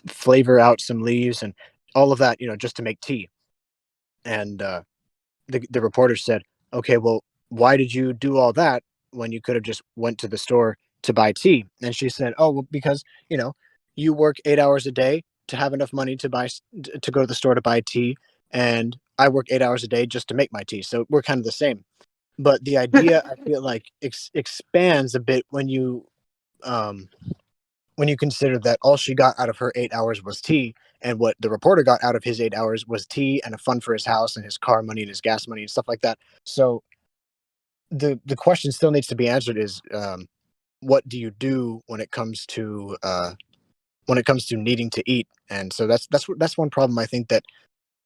flavor out some leaves and all of that, just to make tea. And the reporter said, "Okay, well, why did you do all that when you could have just went to the store to buy tea?" And she said, "Oh, well, because you work 8 hours a day to have enough money to go to the store to buy tea, and I work 8 hours a day just to make my tea. So we're kind of the same." But the idea, I feel like, expands a bit um, when you consider that all she got out of her 8 hours was tea, and what the reporter got out of his 8 hours was tea and a fund for his house and his car money and his gas money and stuff like that. So the question still needs to be answered: is what do you do when it comes to needing to eat? And so that's one problem I think that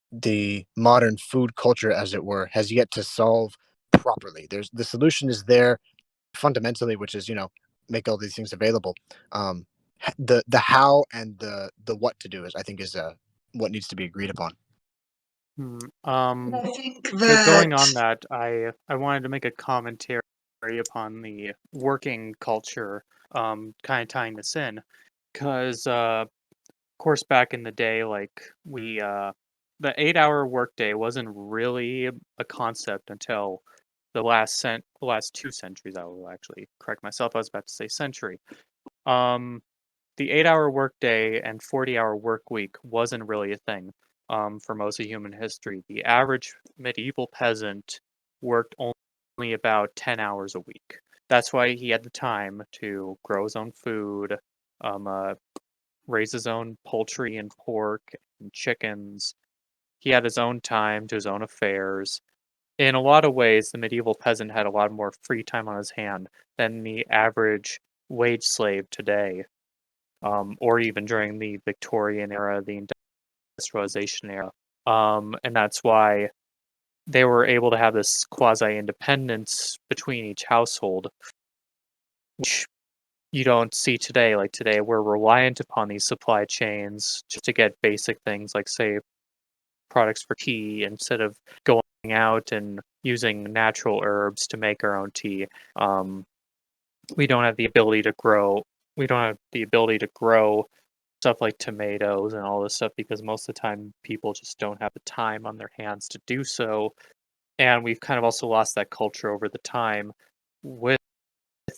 the modern food culture, as it were, has yet to solve properly. The solution is there fundamentally, which is make all these things available. Um, the how and the what to do is, I think, is what needs to be agreed upon. And I think So going that on that, I wanted to make a commentary upon the working culture, kind of tying this in, because of course back in the day, like the 8-hour workday wasn't really a concept until the last 2 centuries. I will actually correct myself. I was about to say century. Um, the 8-hour workday and 40-hour work week wasn't really a thing for most of human history. The average medieval peasant worked only about 10 hours a week. That's why he had the time to grow his own food, uh, raise his own poultry and pork and chickens. He had his own time to his own affairs. In a lot of ways, the medieval peasant had a lot more free time on his hand than the average wage slave today, or even during the Victorian era, the industrialization era. And that's why they were able to have this quasi independence between each household, which you don't see today. Like today, we're reliant upon these supply chains just to get basic things like, say, products for tea instead of going out and using natural herbs to make our own tea. We don't have the ability to grow. We don't have the ability to grow stuff like tomatoes and all this stuff because most of the time people just don't have the time on their hands to do so. And we've kind of also lost that culture over the time with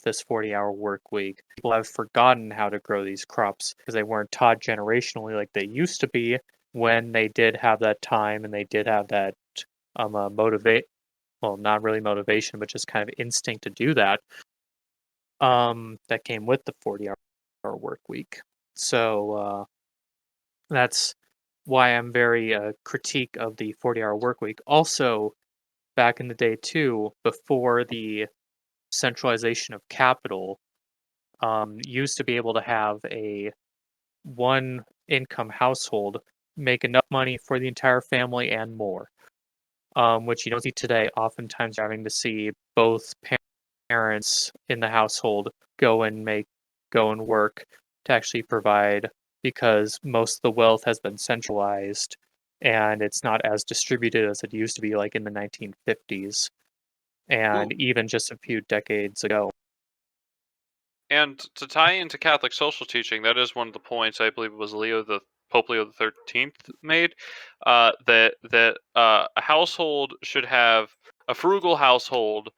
this 40-hour work week. People have forgotten how to grow these crops because they weren't taught generationally like they used to be when they did have that time and they did have that motivate well, not really motivation, but just kind of instinct to do that. That came with the 40-hour work week. So that's why I'm very critique of the 40-hour work week. Also, back in the day too, before the centralization of capital, used to be able to have a one income household make enough money for the entire family and more, which you don't see today. Oftentimes, you're having to see both parents in the household go and work to actually provide because most of the wealth has been centralized and it's not as distributed as it used to be like in the 1950s Well, and even just a few decades ago. and to tie into Catholic social teaching, that is one of the points I believe it was Pope Leo the 13th made, that a household should have a frugal household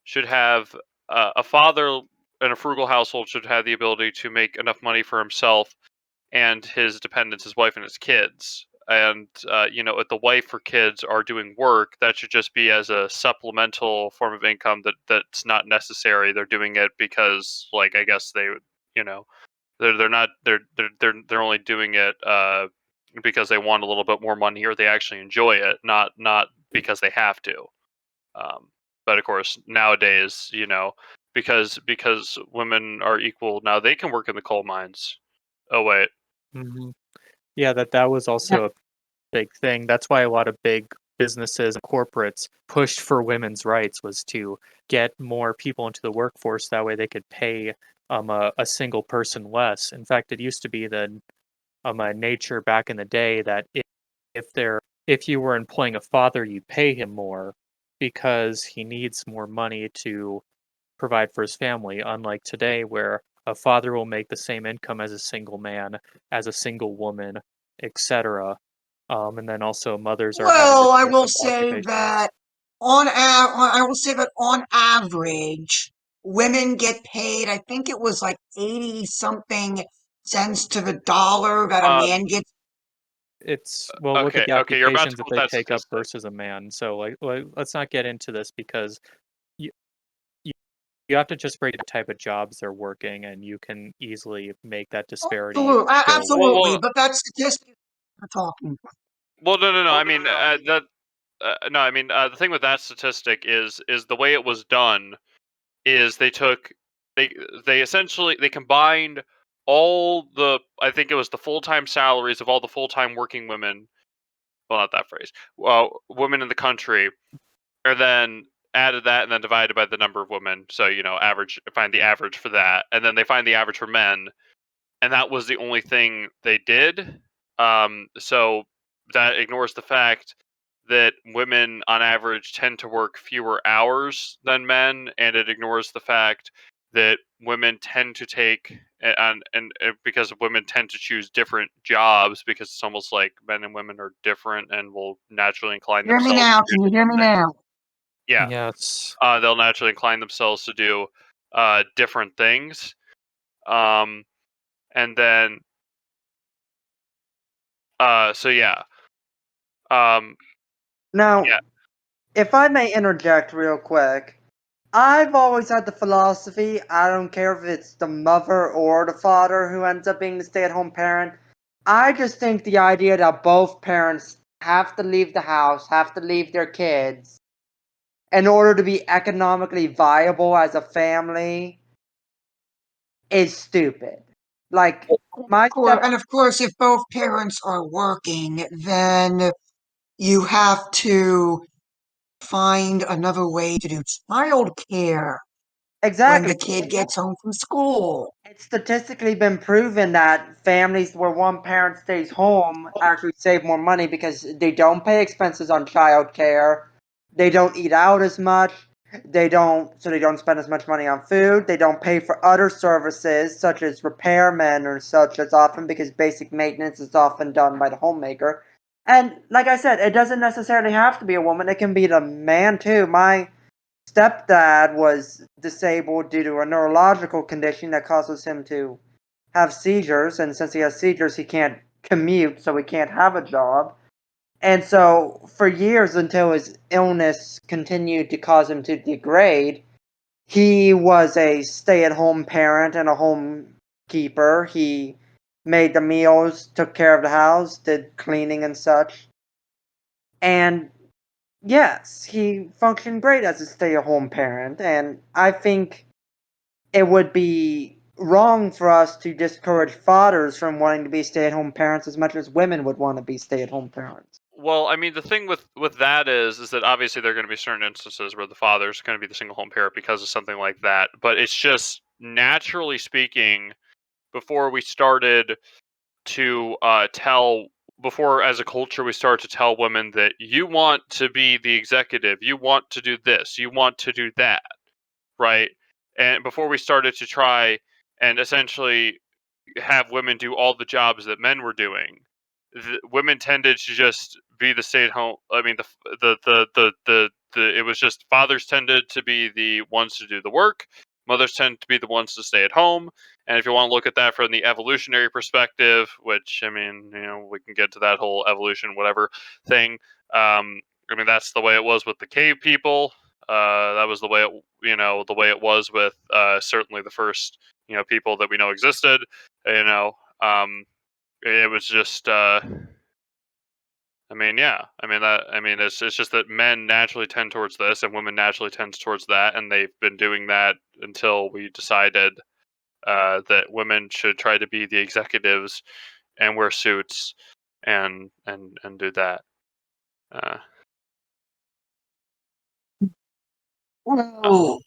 should have a father in a frugal household should have the ability to make enough money for himself and his dependents, his wife and his kids. And if the wife or kids are doing work, that should just be as a supplemental form of income that's not necessary. They're doing it because, like, I guess they, you know, they're not they're only doing it because they want a little bit more money or they actually enjoy it, not because they have to. But of course, nowadays, because women are equal now, they can work in the coal mines. Oh wait. Hmm. Yeah, that was Yeah. also a big thing. That's why a lot of big businesses and corporates pushed for women's rights was to get more people into the workforce. That way they could pay a single person less. In fact, it used to be the nature back in the day that if there if you were employing a father, you pay him more because he needs more money to provide for his family, unlike today where a father will make the same income as a single man, as a single woman, etc. And then also mothers are having to Well, I take will up say occupations. that on average, women get paid. I think it was like 80 something cents to the dollar that a Um, man gets. Well, look at the okay, you're about to occupations that quote they that take up statistic. versus a man. So let's not get into this because you, you you have to just break the type of jobs they're working, and you can easily make that disparity go away. Absolutely, but that's statistics we're talking. No. I mean, no. I mean, the thing with that statistic is the way it was done is they they essentially they combined all the I think it was the full time salaries of all the full time working women. Well, not that phrase. Well, women in the country, and then added that and then divided by the number of women. So average find the average for that, and then they find the average for men, and that was the only thing they did. So that ignores the fact that women on average tend to work fewer hours than men, and it ignores the fact that women tend to take and because women tend to choose different jobs because it's almost like men and women are different and will naturally incline Hear me themselves now. to do Can you hear different me things. now? Yeah, Yes. they'll naturally incline themselves to do different things. Um, and then so yeah. Um, Now, yeah. if I may interject real quick, I've always had the philosophy I don't care if it's the mother or the father who ends up being the stay at home parent. I just think the idea that both parents have to leave the house, have to leave their kids, in order to be economically viable as a family is stupid. Like, my step. And of course, if both parents are working, then you have to find another way to do childcare when the Exactly. kid gets home from school. It's statistically been proven that families where one parent stays home actually save more money because they don't pay expenses on childcare, they don't eat out as much, they don't spend as much money on food, they don't pay for other services such as repairmen or such as often because basic maintenance is often done by the homemaker. And like I said, it doesn't necessarily have to be a woman, it can be the man too. My stepdad was disabled due to a neurological condition that causes him to have seizures, and since he has seizures, he can't commute, so he can't have a job. And so, for years until his illness continued to cause him to degrade, he was a stay at home parent and a homekeeper. He made the meals, took care of the house, did cleaning and such. And yes, he functioned great as a stay-at-home parent, and I think it would be wrong for us to discourage fathers from wanting to be stay-at-home parents as much as women would want to be stay-at-home parents. Well, I mean, the thing with that is that obviously there are going to be certain instances where the father's going to be the single home parent because of something like that. But it's just naturally speaking, before we started to tell, before as a culture we started to tell women that you want to be the executive, you want to do this, you want to do that, right? And before we started to try and essentially have women do all the jobs that men were doing. Women tended to just be the stay-at-home. I mean, it was just fathers tended to be the ones to do the work. Mothers tend to be the ones to stay at home. And if you want to look at that from the evolutionary perspective, which I mean, we can get to that whole evolution, whatever thing. I mean, that's the way it was with the cave people. That was the way the way it was with certainly the first people that we know existed. You know, it was just. I mean, yeah. I mean that. I mean, it's just that men naturally tend towards this, and women naturally tend towards that, and they've been doing that until we decided that women should try to be the executives and wear suits and do that. Uh, Well,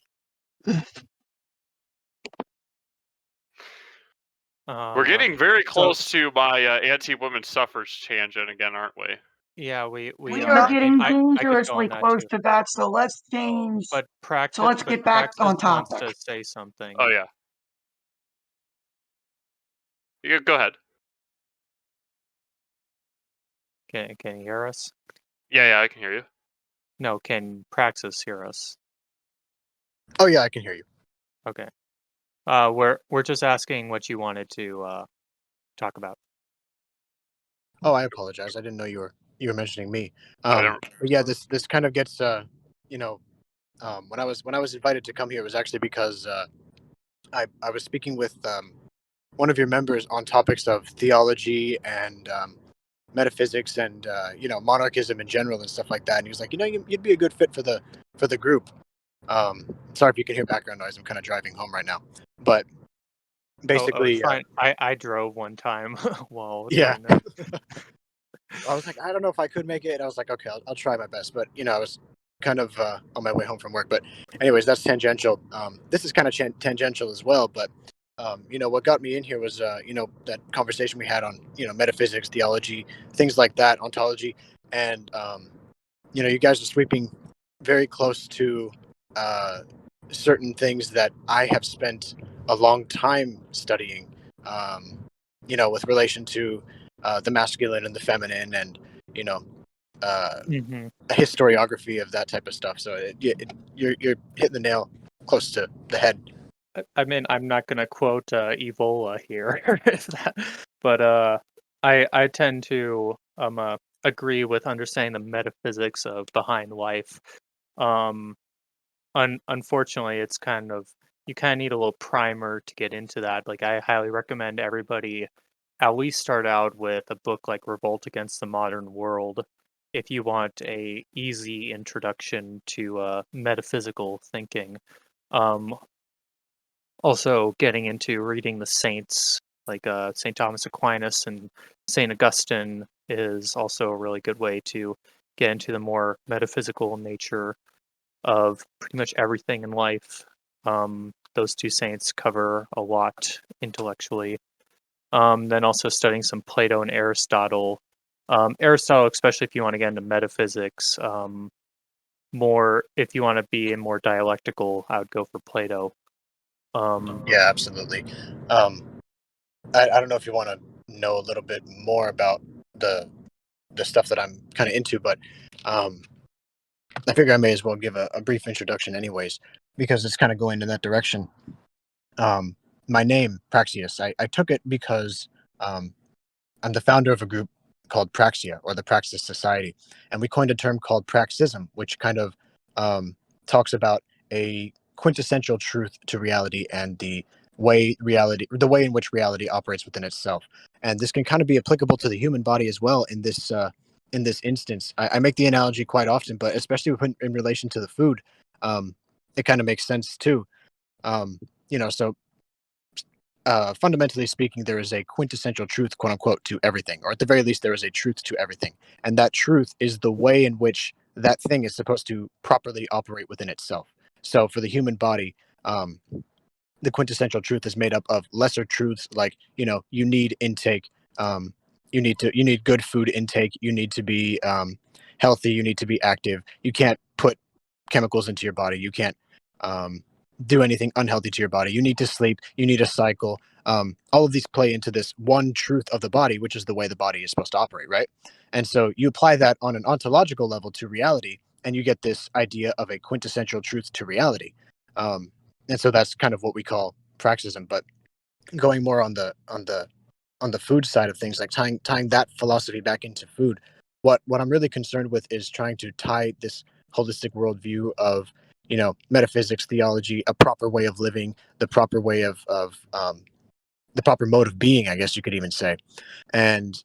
We're getting very So close to my anti-women's suffrage tangent again, aren't we? yeah, we we are. are I mean, getting I could go dangerously on that close too. to that, so let's change. But So let's get back Praxis on wants topic. to say something. Oh yeah. You go ahead. Can you hear us? Yeah, I can hear you. No, can Praxis hear us? Oh yeah, I can hear you. Okay. We're just asking what you wanted to talk about. Oh, I apologize. I didn't know you were mentioning me. I don't. But yeah, this kind of gets you know, when I was invited to come here, it was actually because I was speaking with one of your members on topics of theology and metaphysics and monarchism in general and stuff like that. And he was like, you'd be a good fit for the group. Sorry if you can hear background noise. I'm kind of driving home right now, but Oh, it's basically, fine. I drove one time while yeah. doing this. I was like, I don't know if I could make it. And I was like, okay, I'll try my best. But I was kind of on my way home from work. But anyways, that's tangential. This is kind of tangential as well. But what got me in here was that conversation we had on metaphysics, theology, things like that, ontology, and you guys are sweeping very close to uh, certain things that I have spent a long time studying. With relation to the masculine and the feminine, and you know, Hmm. a historiography of that type of stuff. So you're hitting the nail close to the head. I mean, I'm not gonna quote Evola here, but I tend to agree with understanding the metaphysics of behind life. Um, unfortunately, it's kind of you kind of need a little primer to get into that. Like, I highly recommend everybody at least start out with a book like Revolt Against the Modern World if you want a easy introduction to metaphysical thinking. Um, Also getting into reading the saints like St. Thomas Aquinas and St. Augustine is also a really good way to get into the more metaphysical nature of pretty much everything in life. Those two saints cover a lot intellectually. Then also studying some Plato and Aristotle. Aristotle, especially if you want to get into metaphysics, more if you want to be more dialectical, I would go for Plato. Yeah, absolutely. Um, I don't know if you want to know a little bit more about the the stuff that I'm kind of into, but um, I figure I may as well give a brief introduction, anyways, because it's kind of going in that direction. Um, my name, Praxius, I took it because um, I'm the founder of a group called Praxia, or the Praxis Society, and we coined a term called Praxism, which kind of um, talks about a quintessential truth to reality and the way in which reality operates within itself. And this can kind of be applicable to the human body as well in this instance. I make the analogy quite often, but especially in relation to the food, it kind of makes sense too. So fundamentally speaking, there is a quintessential truth, quote unquote, to everything, or at the very least, there is a truth to everything. And that truth is the way in which that thing is supposed to properly operate within itself. So for the human body, the quintessential truth is made up of lesser truths like, you need intake, you need good food intake, you need to be healthy, you need to be active. You can't put chemicals into your body. You can't um, do anything unhealthy to your body. You need to sleep. You need a cycle. All of these play into this one truth of the body, which is the way the body is supposed to operate, right? And so you apply that on an ontological level to reality, and you get this idea of a quintessential truth to reality. Um, and so that's kind of what we call praxism. But going more on the food side of things, like tying that philosophy back into food, what I'm really concerned with is trying to tie this holistic worldview of metaphysics, theology, a proper way of living, the proper way of the proper mode of being, I guess you could even say. And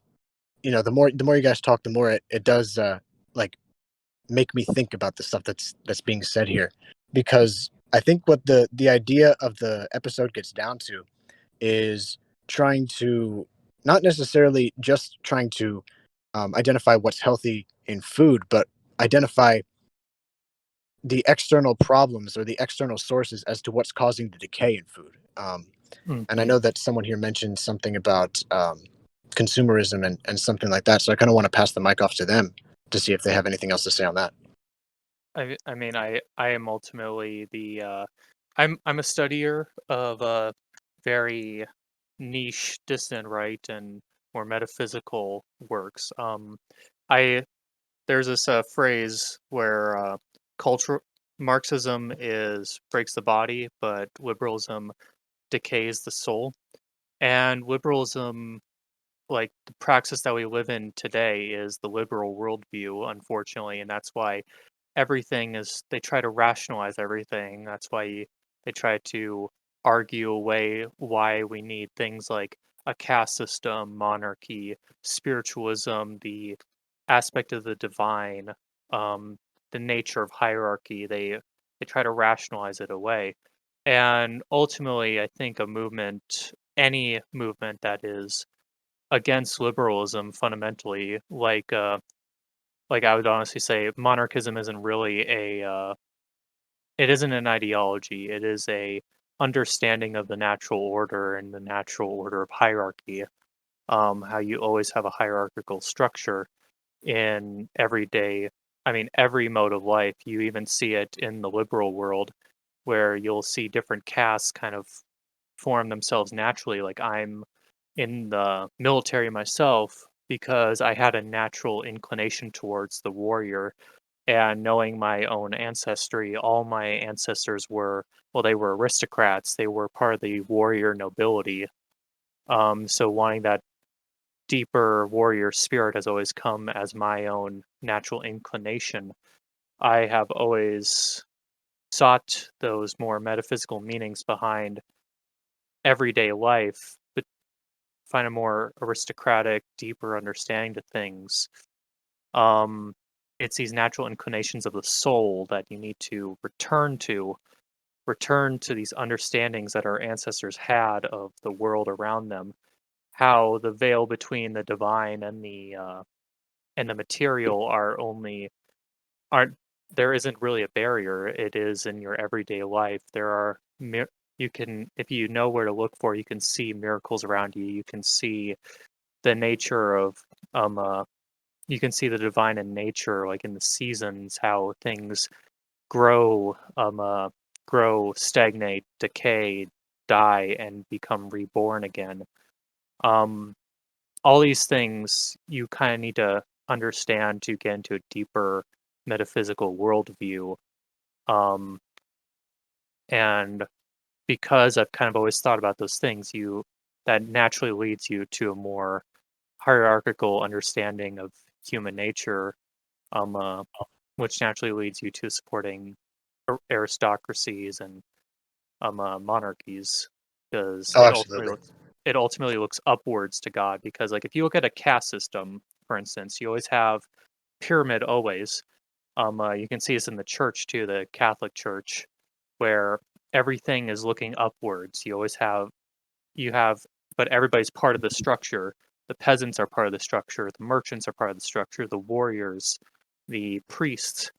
the more you guys talk, the more it does like make me think about the stuff that's being said here, because I think what the idea of the episode gets down to is trying to not necessarily just trying to identify what's healthy in food, but identify the external problems or the external sources as to what's causing the decay in food. And I know that someone here mentioned something about consumerism and something like that. So I kind of want to pass the mic off to them to see if they have anything else to say on that. I mean, I am ultimately I'm a studier of very niche, distant right and more metaphysical works. I There's this phrase where culture Marxism is breaks the body, but liberalism decays the soul. And liberalism, like the praxis that we live in today, is the liberal worldview, unfortunately, and that's why everything is they try to rationalize everything. That's why they try to argue away why we need things like a caste system, monarchy, spiritualism, the aspect of the divine, um, the nature of hierarchy. They try to rationalize it away. And ultimately, I think any movement that is against liberalism fundamentally, like I would honestly say monarchism isn't really it isn't an ideology. It is a understanding of the natural order and the natural order of hierarchy. How you always have a hierarchical structure in every mode of life. You even see it in the liberal world where you'll see different castes kind of form themselves naturally. Like I'm in the military myself because I had a natural inclination towards the warrior. And knowing my own ancestry, all my ancestors they were aristocrats. They were part of the warrior nobility. So wanting that deeper warrior spirit has always come as my own natural inclination. I have always sought those more metaphysical meanings behind everyday life, but find a more aristocratic, deeper understanding to things. Um, it's these natural inclinations of the soul that you need to return to these understandings that our ancestors had of the world around them, how the veil between the divine and the material aren't there isn't really a barrier. It is in your everyday life. There are you can, if you know where to look for, you can see miracles around you. You can see the nature of you can see the divine in nature, like in the seasons, how things grow, stagnate, decay, die, and become reborn again. Um, all these things you kind of need to understand to get into a deeper metaphysical worldview. Um, and because I've kind of always thought about those things, that naturally leads you to a more hierarchical understanding of human nature, which naturally leads you to supporting aristocracies and monarchies, because Oh, absolutely. it ultimately looks upwards to God. Because like if you look at a caste system, for instance, you always have pyramid always. You can see this in the church too, the Catholic Church, where everything is looking upwards. You have, but everybody's part of the structure. The peasants are part of the structure. The merchants are part of the structure. The warriors, the priests,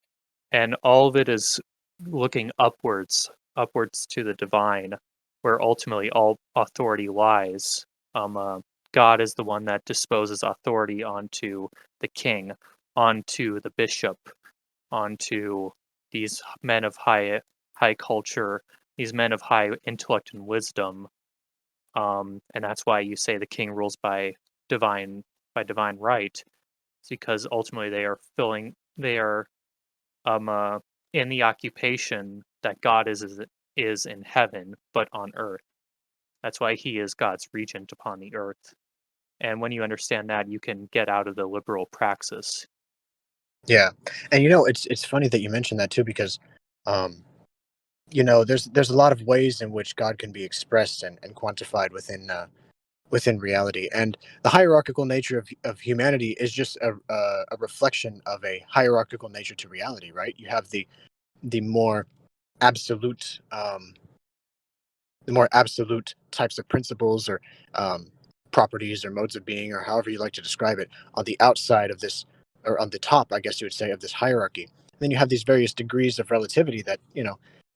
and all of it is looking upwards to the divine, where ultimately all authority lies. God is the one that disposes authority onto the king, onto the bishop, onto these men of high culture, these men of high intellect and wisdom. And that's why you say the king rules divine divine right. It's because ultimately they are in the occupation that God is in heaven, but on earth. That's why he is God's regent upon the earth. And when you understand that, you can get out of the liberal praxis. Yeah, and it's funny that you mentioned that too because, um, there's a lot of ways in which God can be expressed and quantified within reality, and the hierarchical nature of humanity is just a reflection of a hierarchical nature to reality, right? You have the more absolute types of principles or um, properties or modes of being or however you like to describe it on the outside of this, or on the top, I guess you would say, of this hierarchy. Then you have these various degrees of relativity that,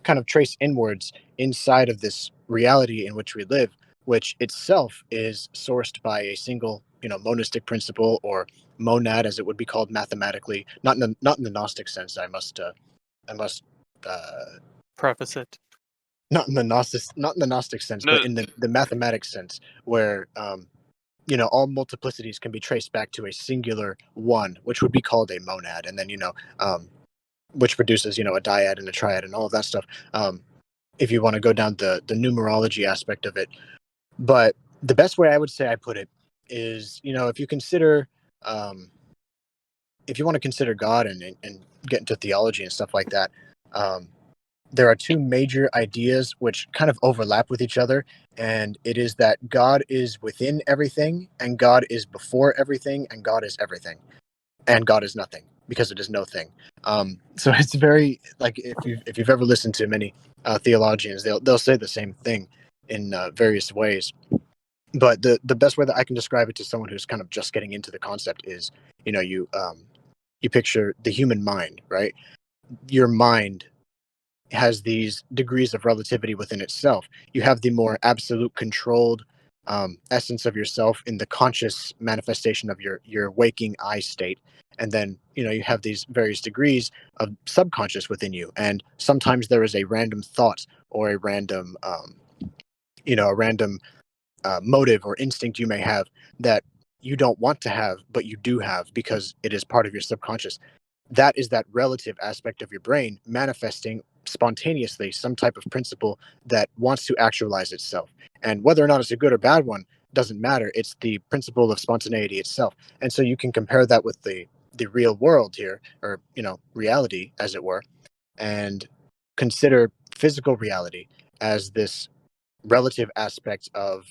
kind of trace inwards inside of this reality in which we live, which itself is sourced by a single, monistic principle, or monad, as it would be called mathematically, not in the Gnostic sense. I must Preface it. not in the Gnostic sense, No, but in the mathematic sense, where all multiplicities can be traced back to a singular one, which would be called a monad, and then which produces a dyad and a triad and all of that stuff. If you want to go down the numerology aspect of it, but the best way I would say I put it is, if you consider, if you want to consider God and get into theology and stuff like that, there are two major ideas which kind of overlap with each other, and it is that God is within everything, and God is before everything, and God is everything, and God is nothing because it is no thing. So it's very, like, if you've ever listened to many theologians, they'll say the same thing in various ways. But the best way that I can describe it to someone who's kind of just getting into the concept is, you picture the human mind, right? Your mind has these degrees of relativity within itself. You have the more absolute controlled essence of yourself in the conscious manifestation of your waking eye state, and then you have these various degrees of subconscious within you, and sometimes there is a random thought or a random motive or instinct you may have that you don't want to have, but you do have because it is part of your subconscious. That is that relative aspect of your brain manifesting spontaneously some type of principle that wants to actualize itself. And whether or not it's a good or bad one doesn't matter. It's the principle of spontaneity itself. And so you can compare that with the real world here, or reality, as it were, and consider physical reality as this relative aspect of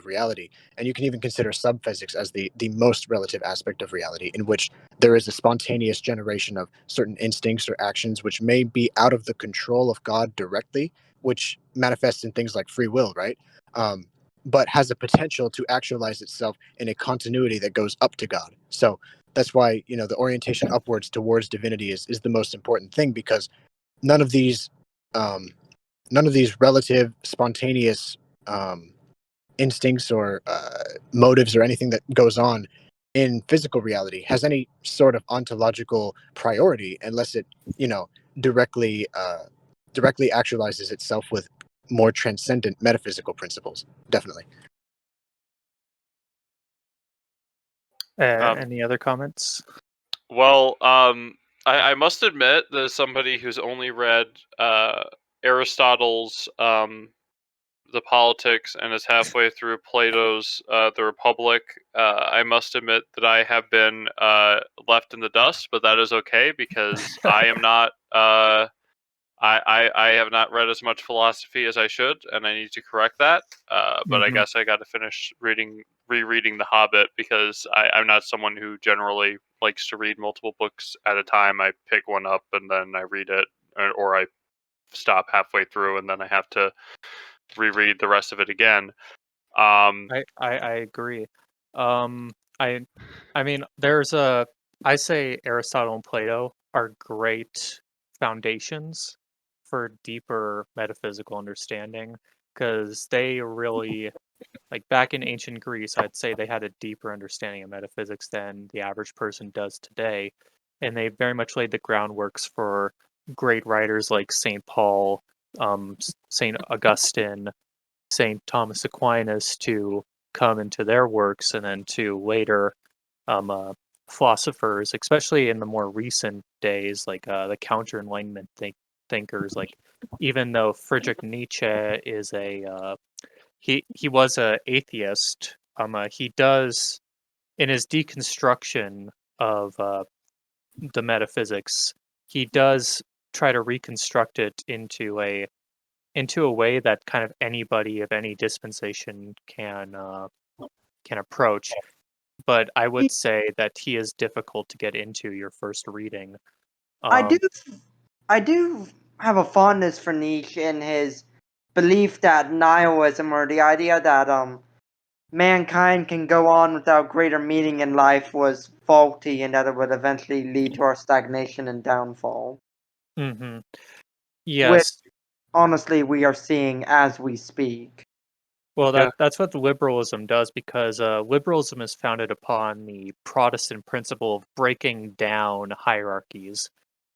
reality. And you can even consider subphysics as the most relative aspect of reality, in which there is a spontaneous generation of certain instincts or actions which may be out of the control of God directly, which manifests in things like free will, right? But has a potential to actualize itself in a continuity that goes up to God. So that's why the orientation upwards towards divinity is the most important thing, because none of these um, relative spontaneous instincts or motives or anything that goes on in physical reality has any sort of ontological priority, unless it directly directly actualizes itself with more transcendent metaphysical principles. Definitely. Any other comments? Well, I must admit that as somebody who's only read Aristotle's The Politics and is halfway through Plato's The Republic, I must admit that I have been left in the dust, but that is okay because I am not. I have not read as much philosophy as I should, and I need to correct that. But I Mhm. guess I got to finish rereading The Hobbit, because I'm not someone who generally likes to read multiple books at a time. I pick one up and then I read it, or I stop halfway through and then I have to reread the rest of it again. I agree. Um, I I mean, I say Aristotle and Plato are great foundations for deeper metaphysical understanding, because they really, like, back in ancient Greece, I'd say they had a deeper understanding of metaphysics than the average person does today, and they very much laid the groundworks for great writers like Saint Paul, Saint Augustine, Saint Thomas Aquinas to come into their works, and then to later philosophers, especially in the more recent days, like the counter Enlightenment thinkers. Like, even though Friedrich Nietzsche is he was a atheist, he does, in his deconstruction of the metaphysics, he does try to reconstruct it into a way that kind of anybody of any dispensation can approach. But I would say that he is difficult to get into your first reading. I do, Um, I do have a fondness for Nietzsche and his belief that nihilism, or the idea that mankind can go on without greater meaning in life was faulty, and that it would eventually lead to our stagnation and downfall. Mm-hmm. Which, Yes. honestly, we are seeing as we speak. Well, Yeah. that's what liberalism does, because liberalism is founded upon the Protestant principle of breaking down hierarchies.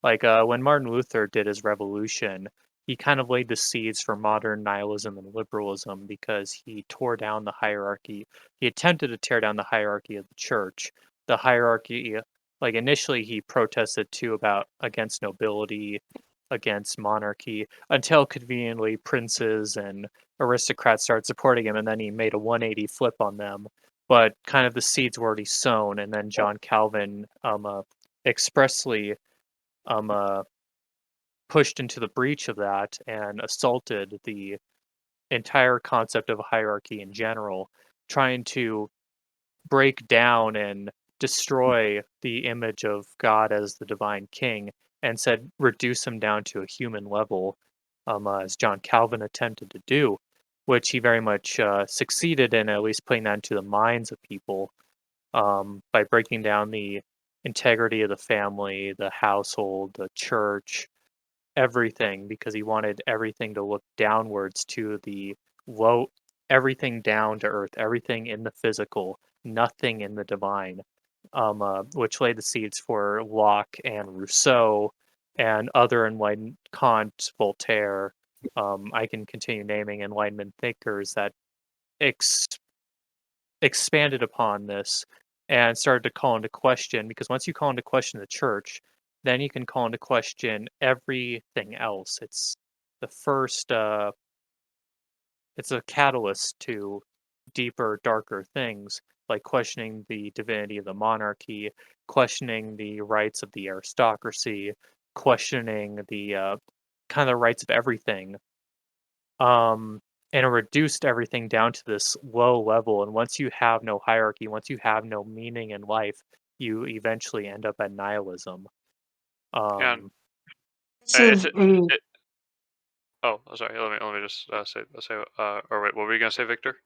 Like when Martin Luther did his revolution, he kind of laid the seeds for modern nihilism and liberalism because he tore down the hierarchy. He attempted to tear down the hierarchy of the church. The hierarchy, like initially, he protested too against nobility, against monarchy, until conveniently princes and aristocrats started supporting him, and then he made a 180 flip on them. But kind of the seeds were already sown, and then John Calvin expressly pushed into the breach of that and assaulted the entire concept of a hierarchy in general, trying to break down and destroy the image of God as the divine king, and said reduce him down to a human level, as John Calvin attempted to do, which he very much succeeded in, at least putting that into the minds of people, by breaking down the integrity of the family, the household, the church, everything, because he wanted everything to look downwards to the low, everything down to earth, everything in the physical, nothing in the divine, which laid the seeds for Locke and Rousseau and other enlightened Kant, Voltaire. I can continue naming Enlightenment thinkers that ex- expanded upon this and started to call into question, because once you call into question the church, then you can call into question everything else. It's the first it's a catalyst to deeper, darker things, like questioning the divinity of the monarchy, questioning the rights of the aristocracy, questioning the kind of the rights of everything. And it reduced everything down to this low level. And once you have no hierarchy, once you have no meaning in life, you eventually end up at nihilism. And This it's is a, it, oh, sorry. Let me just say. Or wait, what were you gonna say, Victor?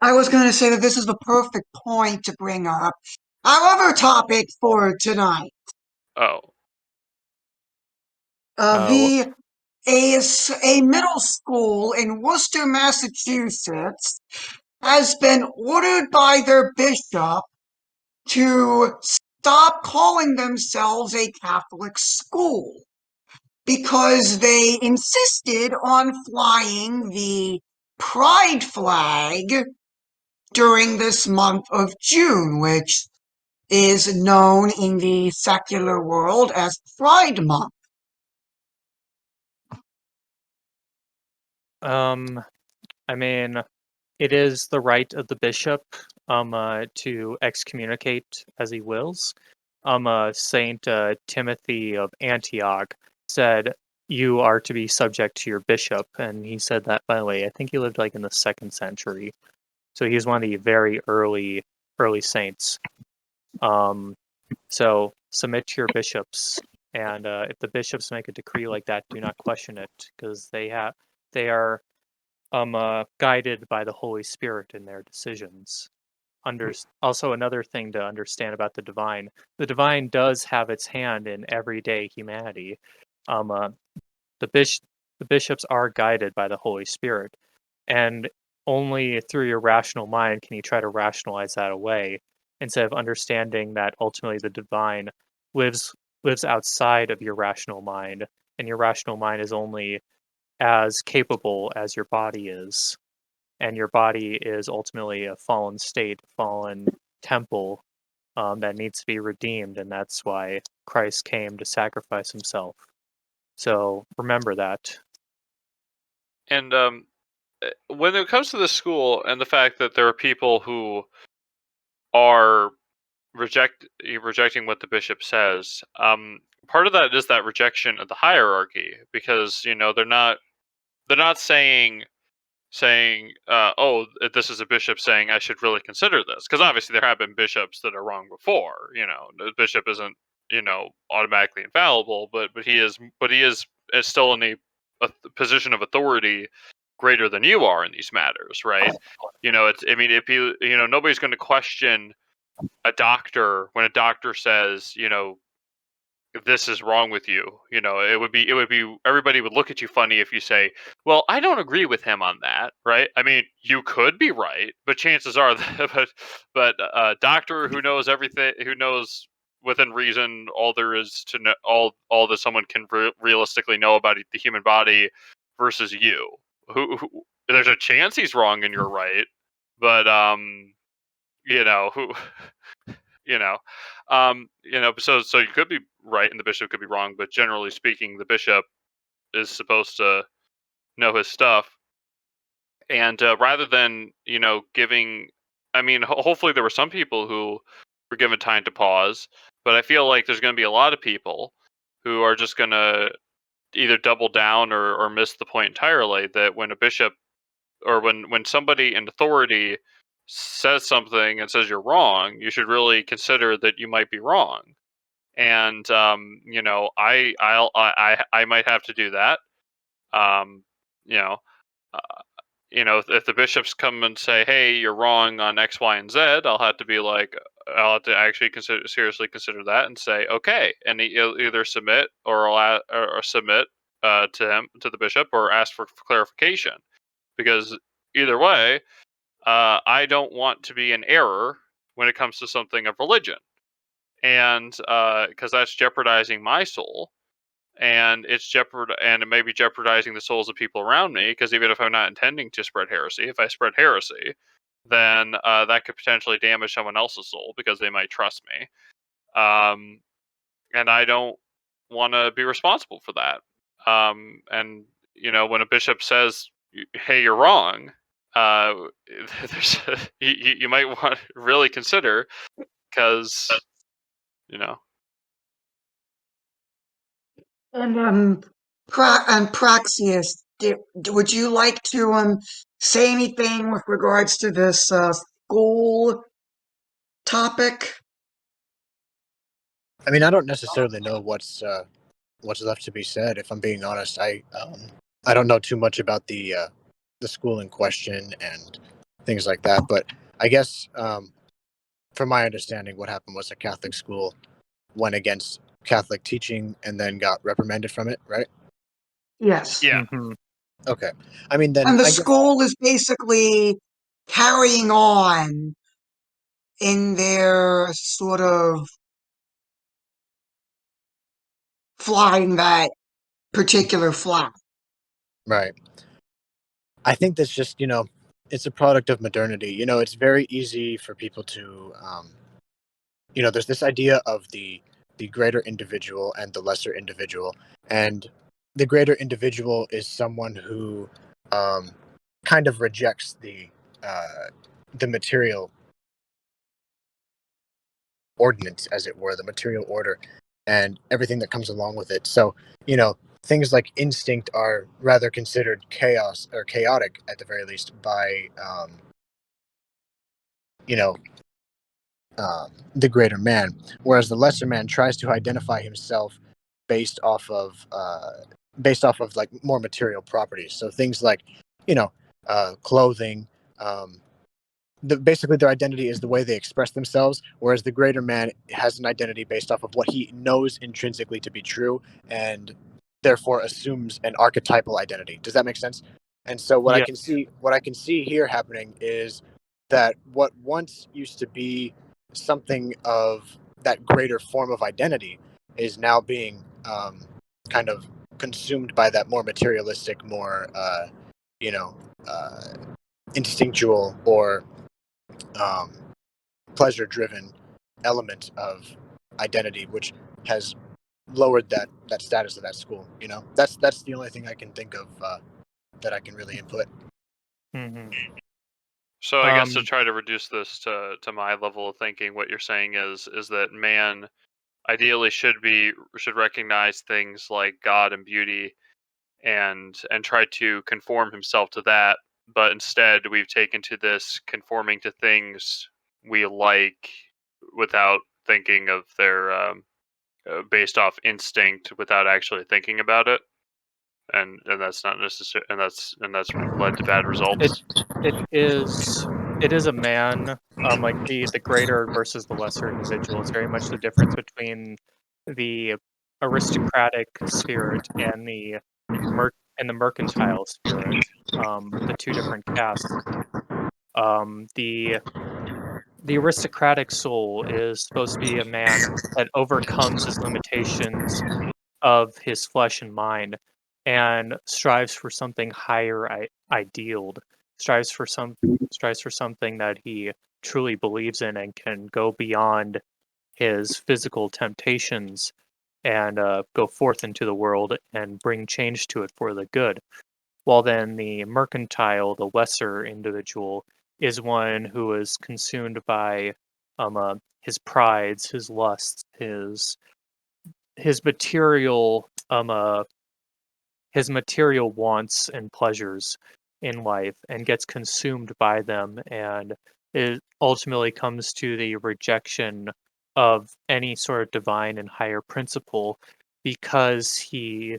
I was going to say that this is the perfect point to bring up our other topic for tonight. Oh, Uh, The a middle school in Worcester, Massachusetts, has been ordered by their bishop to stop calling themselves a Catholic school because they insisted on flying the pride flag during this month of June, which is known in the secular world as Pride Month. I mean, it is the right of the bishop to excommunicate as he wills. Saint Timothy of Antioch said, "You are to be subject to your bishop," and he said that, by the way, I think he lived like in the 2nd century, so he was one of the very early saints. So submit to your bishops, and if the bishops make a decree like that, do not question it, because they are guided by the Holy Spirit in their decisions. Also, another thing to understand about the divine does have its hand in everyday humanity. Um, uh, the the bishops are guided by the Holy Spirit, and only through your rational mind can you try to rationalize that away, instead of understanding that ultimately the divine lives lives outside of your rational mind, and your rational mind is only as capable as your body is, and your body is ultimately a fallen state, fallen temple, that needs to be redeemed, and that's why Christ came to sacrifice himself. So remember that. and when it comes to the school and the fact that there are people who are rejecting what the bishop says, part of that is that rejection of the hierarchy, because they're not saying, oh, this is a bishop saying I should really consider this, because obviously there have been bishops that are wrong before. The bishop isn't automatically infallible, but he is still in a position of authority greater than you are in these matters, right? If nobody's going to question a doctor when a doctor says, this is wrong with you. It would be everybody would look at you funny if you say, well, I don't agree with him on that, right? I mean, you could be right, but chances are that but a doctor who knows everything, who knows within reason all there is to know, all that someone can realistically know about the human body versus you, who there's a chance he's wrong and you're right, but who you know so you could be right and the bishop could be wrong, but generally speaking the bishop is supposed to know his stuff. And rather than giving, I mean, hopefully there were some people who were given time to pause, but I feel like there's going to be a lot of people who are just going to either double down or miss the point entirely, that when a bishop or when somebody in authority says something and says you're wrong, you should really consider that you might be wrong. And I might have to do that. Um, you know, uh, if the bishops come and say, "Hey, you're wrong on X, Y, and Z," I'll have to be like, I'll have to actually seriously consider that and say, "Okay," and either submit or submit to the bishop, or ask for clarification, because either way, I don't want to be in error when it comes to something of religion, and because that's jeopardizing my soul, and and it may be jeopardizing the souls of people around me. Because even if I'm not intending to spread heresy, if I spread heresy, then that could potentially damage someone else's soul because they might trust me, um, and I don't want to be responsible for that. And when a bishop says, "Hey, you're wrong," uh, you might want to really consider, because you know. And Praxius, would you like to say anything with regards to this school topic? I mean, I don't necessarily know what's left to be said. If I'm being honest, I don't know too much about the school in question and things like that. But I guess from my understanding, what happened was a Catholic school went against Catholic teaching and then got reprimanded from it, right? Yes. Yeah. Mhm. Okay. I mean, then And the I guess school is basically carrying on in their sort of flying that particular flag. right. I think that's just it's a product of modernity. It's very easy for people to there's this idea of the greater individual and the lesser individual, and the greater individual is someone who um, kind of rejects the material ordinance, as it were, the material order, and everything that comes along with it. So things like instinct are rather considered chaos or chaotic at the very least by you know the greater man, whereas the lesser man tries to identify himself based off of like more material properties. So things like you know clothing. Basically, their identity is the way they express themselves, whereas the greater man has an identity based off of what he knows intrinsically to be true, and therefore assumes an archetypal identity. Does that make sense? And so Yeah. what I can see here happening is that what once used to be something of that greater form of identity is now being kind of consumed by that more materialistic, more you know, uh, instinctual or um, pleasure-driven element of identity, which has lowered that status of that school. That's the only thing I can think of that I can really input. Mhm. So I guess to Um, try to reduce this to my level of thinking, what you're saying is that man ideally should recognize things like God and beauty, and try to conform himself to that, but instead we've taken to this conforming to things we like without thinking of their based off instinct, without actually thinking about it. and that's not necessary, and that's led to bad results. It is a man, like the greater versus the lesser individual. It's very much the difference between the aristocratic spirit and the mercantile spirit. The two different castes. The aristocratic soul is supposed to be a man that overcomes his limitations of his flesh and mind and strives for something higher idealed, strives for some strives for something that he truly believes in and can go beyond his physical temptations and go forth into the world and bring change to it for the good. While then the mercantile, the lesser individual, is one who is consumed by his prides, his lusts, his material his material wants and pleasures in life and gets consumed by them, and it ultimately comes to the rejection of any sort of divine and higher principle because he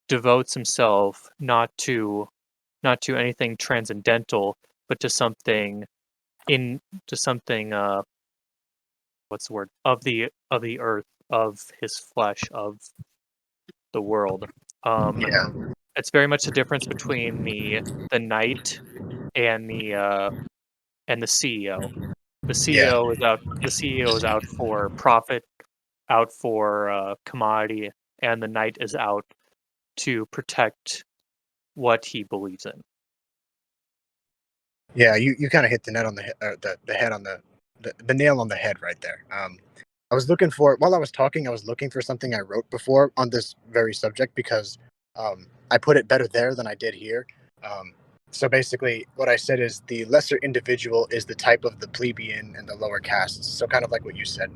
devotes himself not to anything transcendental, but to something in to something what's the word, of the earth, of his flesh, of the world. Yeah. It's very much the difference between the knight and the CEO. The Yeah. CEO is out. The CEO is out for profit, out for commodity, and the knight is out to protect what he believes in. Yeah, you kind of hit the net on the the head on the nail on the head right there. I was looking for while I was talking, I was looking for something I wrote before on this very subject because I put it better there than I did here. Um, so basically, what I said is the lesser individual is the type of the plebeian and the lower castes. So kind of like what you said,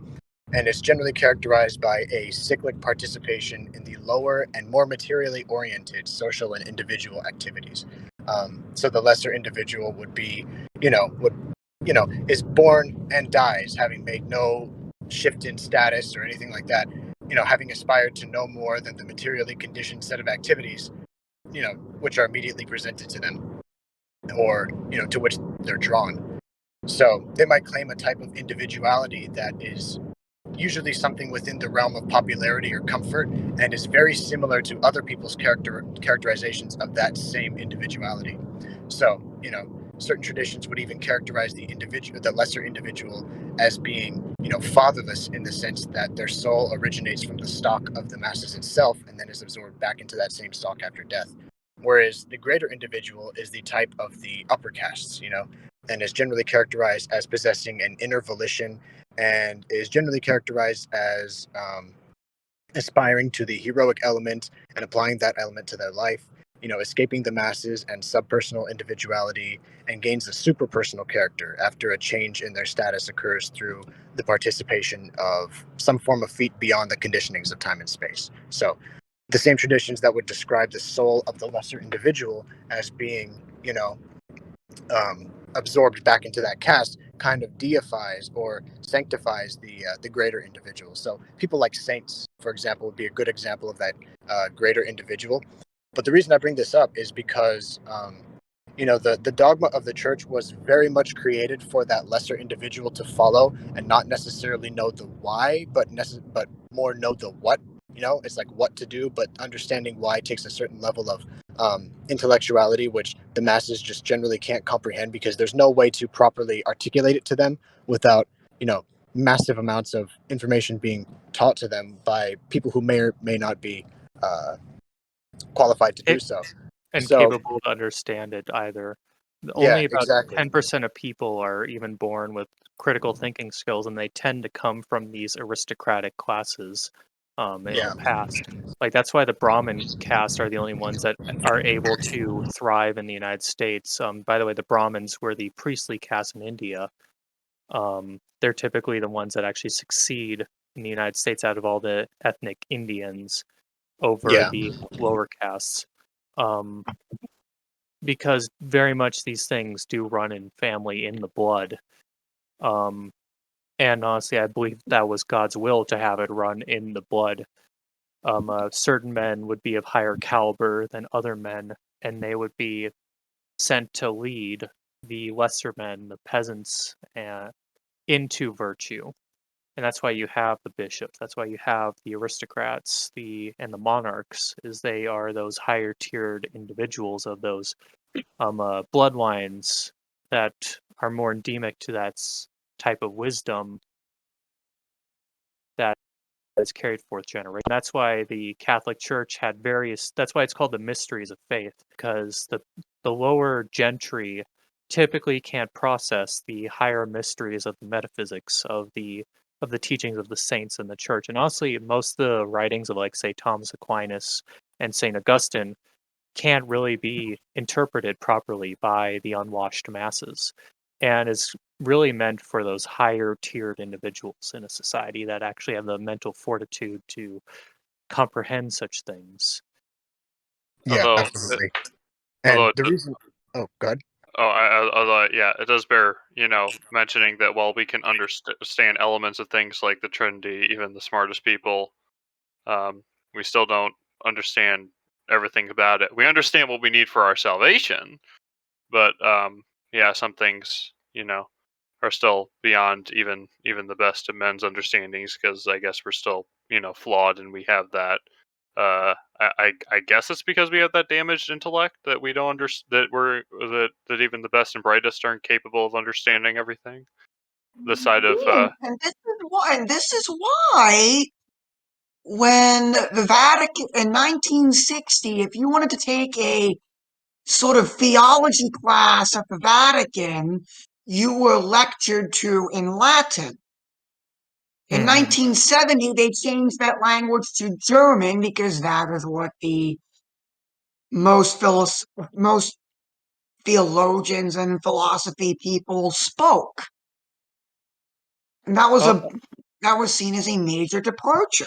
and it's generally characterized by a cyclic participation in the lower and more materially oriented social and individual activities. So the lesser individual would be, would, is born and dies having made no shift in status or anything like that, having aspired to no more than the materially conditioned set of activities, which are immediately presented to them or, to which they're drawn. So they might claim a type of individuality that is usually something within the realm of popularity or comfort and is very similar to other people's characterizations of that same individuality. So, certain traditions would even characterize the lesser individual as being, fatherless in the sense that their soul originates from the stock of the masses itself and then is absorbed back into that same stock after death. Whereas the greater individual is the type of the upper castes, and is generally characterized as possessing an inner volition and is generally characterized as aspiring to the heroic element and applying that element to their life, escaping the masses and subpersonal individuality, and gains a superpersonal character after a change in their status occurs through the participation of some form of feat beyond the conditionings of time and space. So the same traditions that would describe the soul of the lesser individual as being, absorbed back into that caste kind of deifies or sanctifies the greater individual. So people like saints, for example, would be a good example of that greater individual. But the reason I bring this up is because the dogma of the church was very much created for that lesser individual to follow and not necessarily know the why, but more know the what. It's like what to do, but understanding why takes a certain level of intellectuality, which the masses just generally can't comprehend because there's no way to properly articulate it to them without, massive amounts of information being taught to them by people who may or may not be uh, qualified to do It, so. and So, capable to understand it either. yeah, Only about exactly. 10% of people are even born with critical thinking skills, and they tend to come from these aristocratic classes in Yeah, the past. Like that's why the Brahmin caste are the only ones that are able to thrive in the United States. By the way, the Brahmins were the priestly caste in India. They're typically the ones that actually succeed in the United States out of all the ethnic Indians over yeah, the lower castes. Um, because very much these things do run in family in the blood. Um, and honestly, I believe that was God's will to have it run in the blood. certain men would be of higher caliber than other men, and they would be sent to lead the lesser men, the peasants, into virtue. And that's why you have the bishops. That's why you have the aristocrats, and the monarchs, is they are those higher tiered individuals of those bloodlines that are more endemic to that type of wisdom that is carried forth generation. That's why the Catholic Church had various. That's why it's called the mysteries of faith, because the lower gentry typically can't process the higher mysteries of the metaphysics of the teachings of the saints in the church. And honestly, most of the writings of, like, say, Thomas Aquinas and Saint Augustine can't really be interpreted properly by the unwashed masses, and is really meant for those higher tiered individuals in a society that actually have the mental fortitude to comprehend such things. Yeah, Although, absolutely. although And it the does, reason, oh, God. although yeah, it does bear mentioning that while we can understand elements of things like the Trinity, even the smartest people, we still don't understand everything about it. We understand what we need for our salvation, but yeah, some things are still beyond even the best of men's understandings, because I guess we're still flawed, and we have that. I guess it's because we have that damaged intellect that we don't that even the best and brightest aren't capable of understanding everything. The side of And this is why when the Vatican in 1960, if you wanted to take a sort of theology class at the Vatican, you were lectured to in Latin. In 1970, they changed that language to German because that is what the most theologians and philosophy people spoke. And that was seen as a major departure.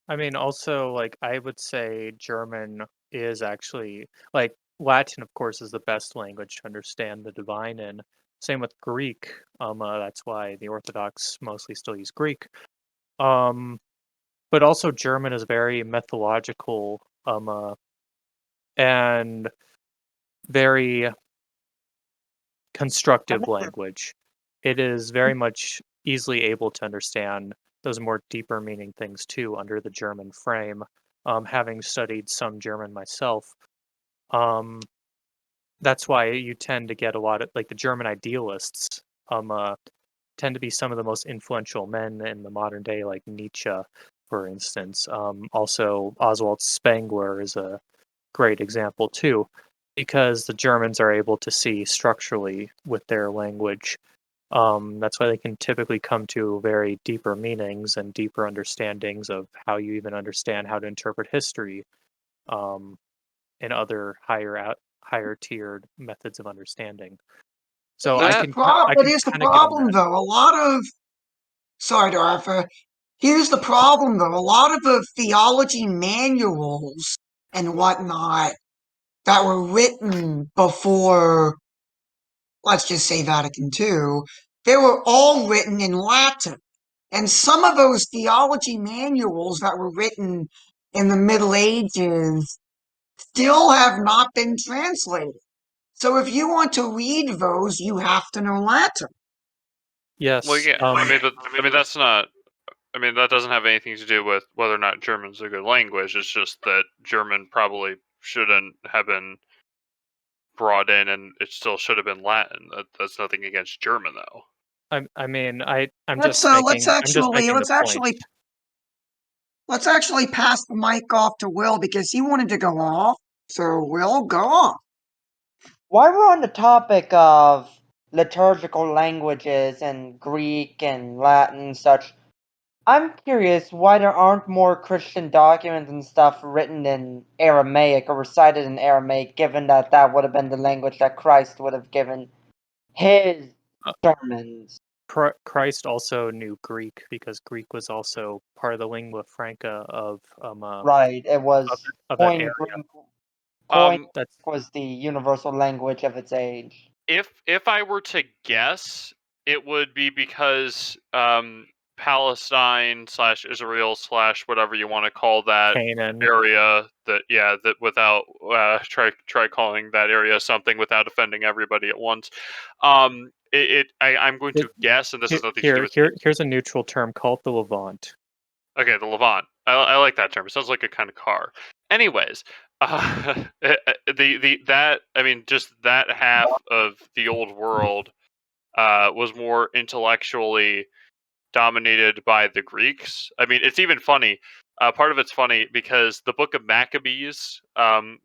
I mean, also, like, I would say German is actually, like, Latin, of course, is the best language to understand the divine in. Same with Greek. That's why the Orthodox mostly still use Greek. But also German is very mythological, and very constructive language. It is very much easily able to understand those more deeper meaning things too under the German frame. Having studied some German myself, that's why you tend to get a lot of, like, the German idealists tend to be some of the most influential men in the modern day, like Nietzsche, for instance. Also, Oswald Spengler is a great example too, because the Germans are able to see structurally with their language. That's why they can typically come to very deeper meanings and deeper understandings of how you even understand how to interpret history, and other higher tiered methods of understanding. So I that. can But here's the kind of get on problem, that. though. Sorry, Dartha. Here's the problem, though. A lot of the theology manuals and whatnot that were written before, let's just say, Vatican II, they were all written in Latin. And some of those theology manuals that were written in the Middle Ages still have not been translated. So if you want to read those, you have to know Latin. Well, Yes. yeah, but that's not. I mean, that doesn't have anything to do with whether or not German's a good language. It's just that German probably shouldn't have been brought in, and it still should have been Latin. That's nothing against German, though. I mean, I'm Let's just making the let's point. actually pass the mic off to Will because he wanted to go off. So Will, go on. While we're on the topic of liturgical languages and Greek and Latin and such, I'm curious why there aren't more Christian documents and stuff written in Aramaic or recited in Aramaic, given that that would have been the language that Christ would have given his Uh, sermons. Christ also knew Greek, because Greek was also part of the lingua franca of Right, it was that area. Koine Greek. Koine Um, That's was the universal language of its age. if I were to guess, it would be because Palestine / Israel / whatever you want to call that Canaan. area. That without try calling that area something without offending everybody at once. I'm going to guess, and this has nothing to do with. Here's a neutral term called the Levant. Okay, the Levant. I like that term. It sounds like a kind of car. Anyways, just that half of the old world was more intellectually dominated by the Greeks. I mean, it's even funny. Part of it's funny because the Book of Maccabees,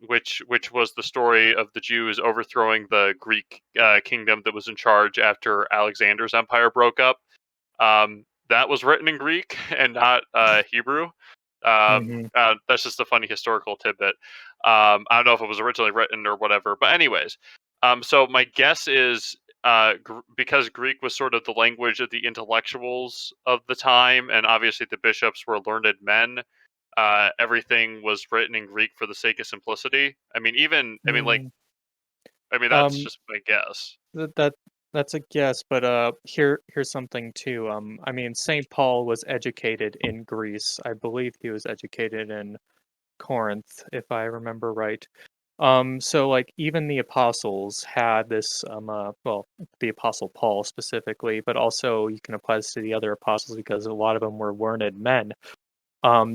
which was the story of the Jews overthrowing the Greek kingdom that was in charge after Alexander's empire broke up, that was written in Greek and not Hebrew. That's just a funny historical tidbit. I don't know if it was originally written or whatever, but anyways, so my guess is because Greek was sort of the language of the intellectuals of the time, and obviously the bishops were learned men. Everything was written in Greek for the sake of simplicity. That's just my guess. That's a guess, but here's something too. I mean, Saint Paul was educated in Greece. I believe he was educated in Corinth, if I remember right. So like even the apostles had this the apostle Paul specifically, but also you can apply this to the other apostles because a lot of them were learned men.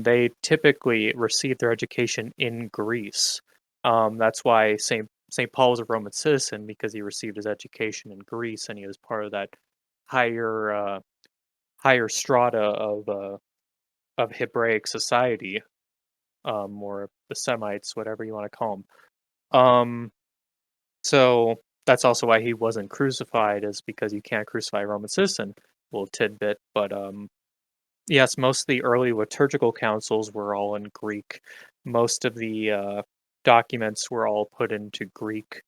They typically received their education in Greece. That's why Saint Paul was a Roman citizen because he received his education in Greece and he was part of that higher strata of Hebraic society, or the Semites, whatever you want to call them. So that's also why he wasn't crucified, is because you can't crucify a Roman citizen. Little tidbit, but yes, most of the early liturgical councils were all in Greek. Most of the documents were all put into Greek,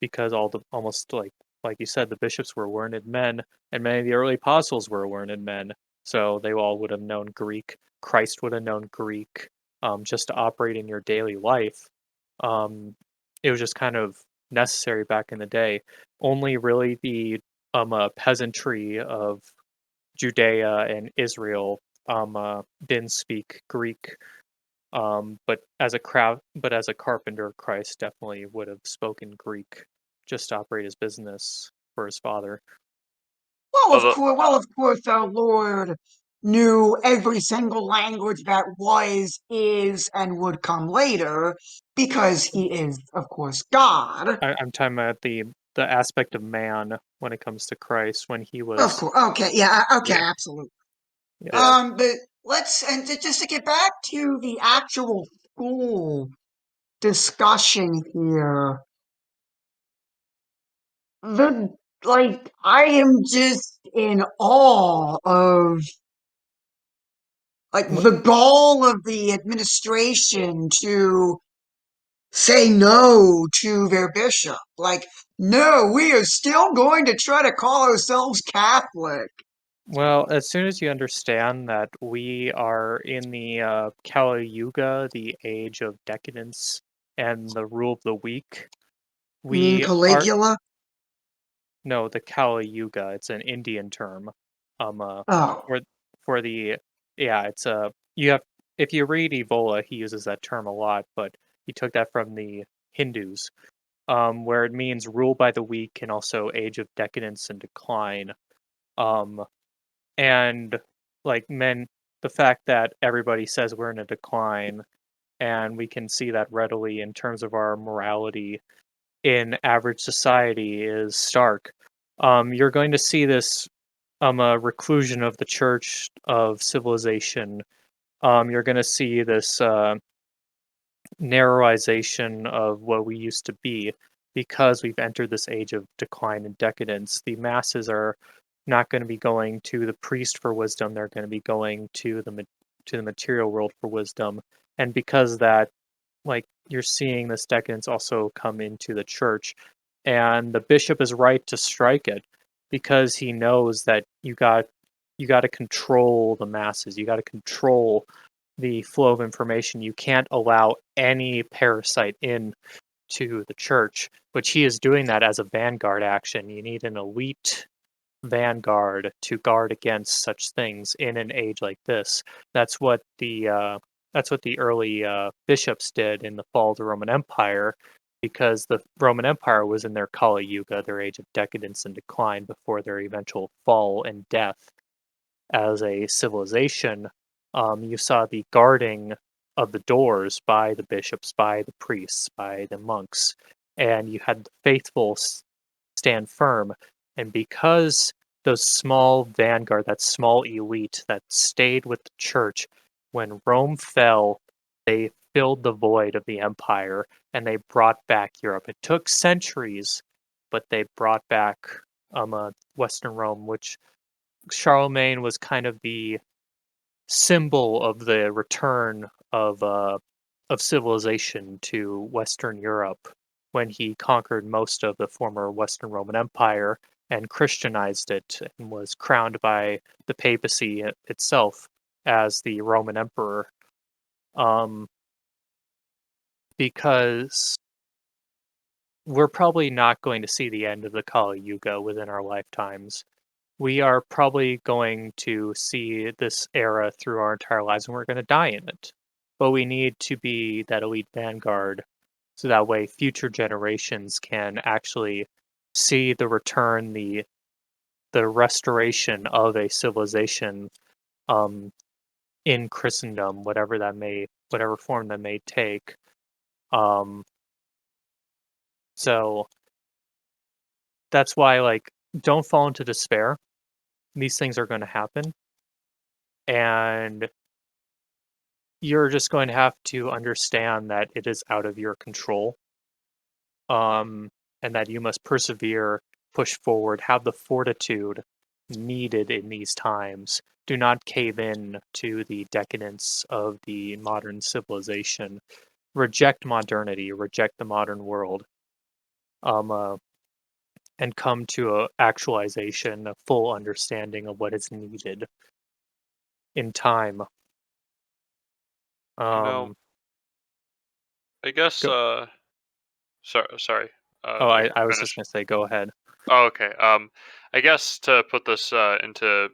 because almost like you said, the bishops were learned men, and many of the early apostles were learned men. So they all would have known Greek. Christ would have known Greek, just to operate in your daily life. It was just kind of necessary back in the day. Only really the peasantry of Judea and Israel didn't speak Greek. But as a carpenter, Christ definitely would have spoken Greek just to operate his business for his father. Well, of course, our Lord knew every single language that was, is, and would come later, because he is, of course, God. I'm talking about the aspect of man when it comes to Christ, when he was. Of course. Okay. Yeah. Okay. Yeah. Absolutely. Yeah. But just to get back to the actual school discussion here, I am just in awe of the goal of the administration to say no to their bishop. No, we are still going to try to call ourselves Catholic. Well, as soon as you understand that we are in the Kali Yuga, the age of decadence and the rule of the weak, You mean Caligula? No, the Kali Yuga. It's an Indian term. Oh. For the it's you have if you read Evola, he uses that term a lot, but he took that from the Hindus, where it means rule by the weak and also age of decadence and decline. And the fact that everybody says we're in a decline, and we can see that readily in terms of our morality in average society, is stark. You're going to see this a reclusion of the church, of civilization. You're going to see this narrowization of what we used to be, because we've entered this age of decline and decadence. The masses are not going to be going to the priest for wisdom. They're going to be going to the material world for wisdom. And because of that, you're seeing this decadence also come into the church. And the bishop is right to strike it, because he knows that you got to control the masses. You got to control the flow of information. You can't allow any parasite in to the church, which he is doing that as a vanguard action. You need an elite vanguard to guard against such things in an age like this. That's what the early bishops did in the fall of the Roman Empire, because the Roman Empire was in their Kali Yuga, their age of decadence and decline, before their eventual fall and death as a civilization. You saw the guarding of the doors by the bishops, by the priests, by the monks, and you had the faithful stand firm. And because those small vanguard, that small elite that stayed with the church, when Rome fell, they filled the void of the empire and they brought back Europe. It took centuries, but they brought back Western Rome, which Charlemagne was kind of the symbol of the return of civilization to Western Europe when he conquered most of the former Western Roman Empire and Christianized it and was crowned by the papacy itself as the Roman emperor. Because we're probably not going to see the end of the Kali Yuga within our lifetimes. We are probably going to see this era through our entire lives and we're going to die in it. But we need to be that elite vanguard so that way future generations can actually see the return, the restoration of a civilization in Christendom, whatever form that may take. So that's why, like, don't fall into despair. These things are going to happen. And you're just going to have to understand that it is out of your control. And that you must persevere, push forward, have the fortitude needed in these times. Do not cave in to the decadence of the modern civilization. Reject modernity, reject the modern world. And come to a actualization, a full understanding of what is needed in time. I guess. Sorry. I was just gonna say, go ahead. Oh, okay. I guess to put this into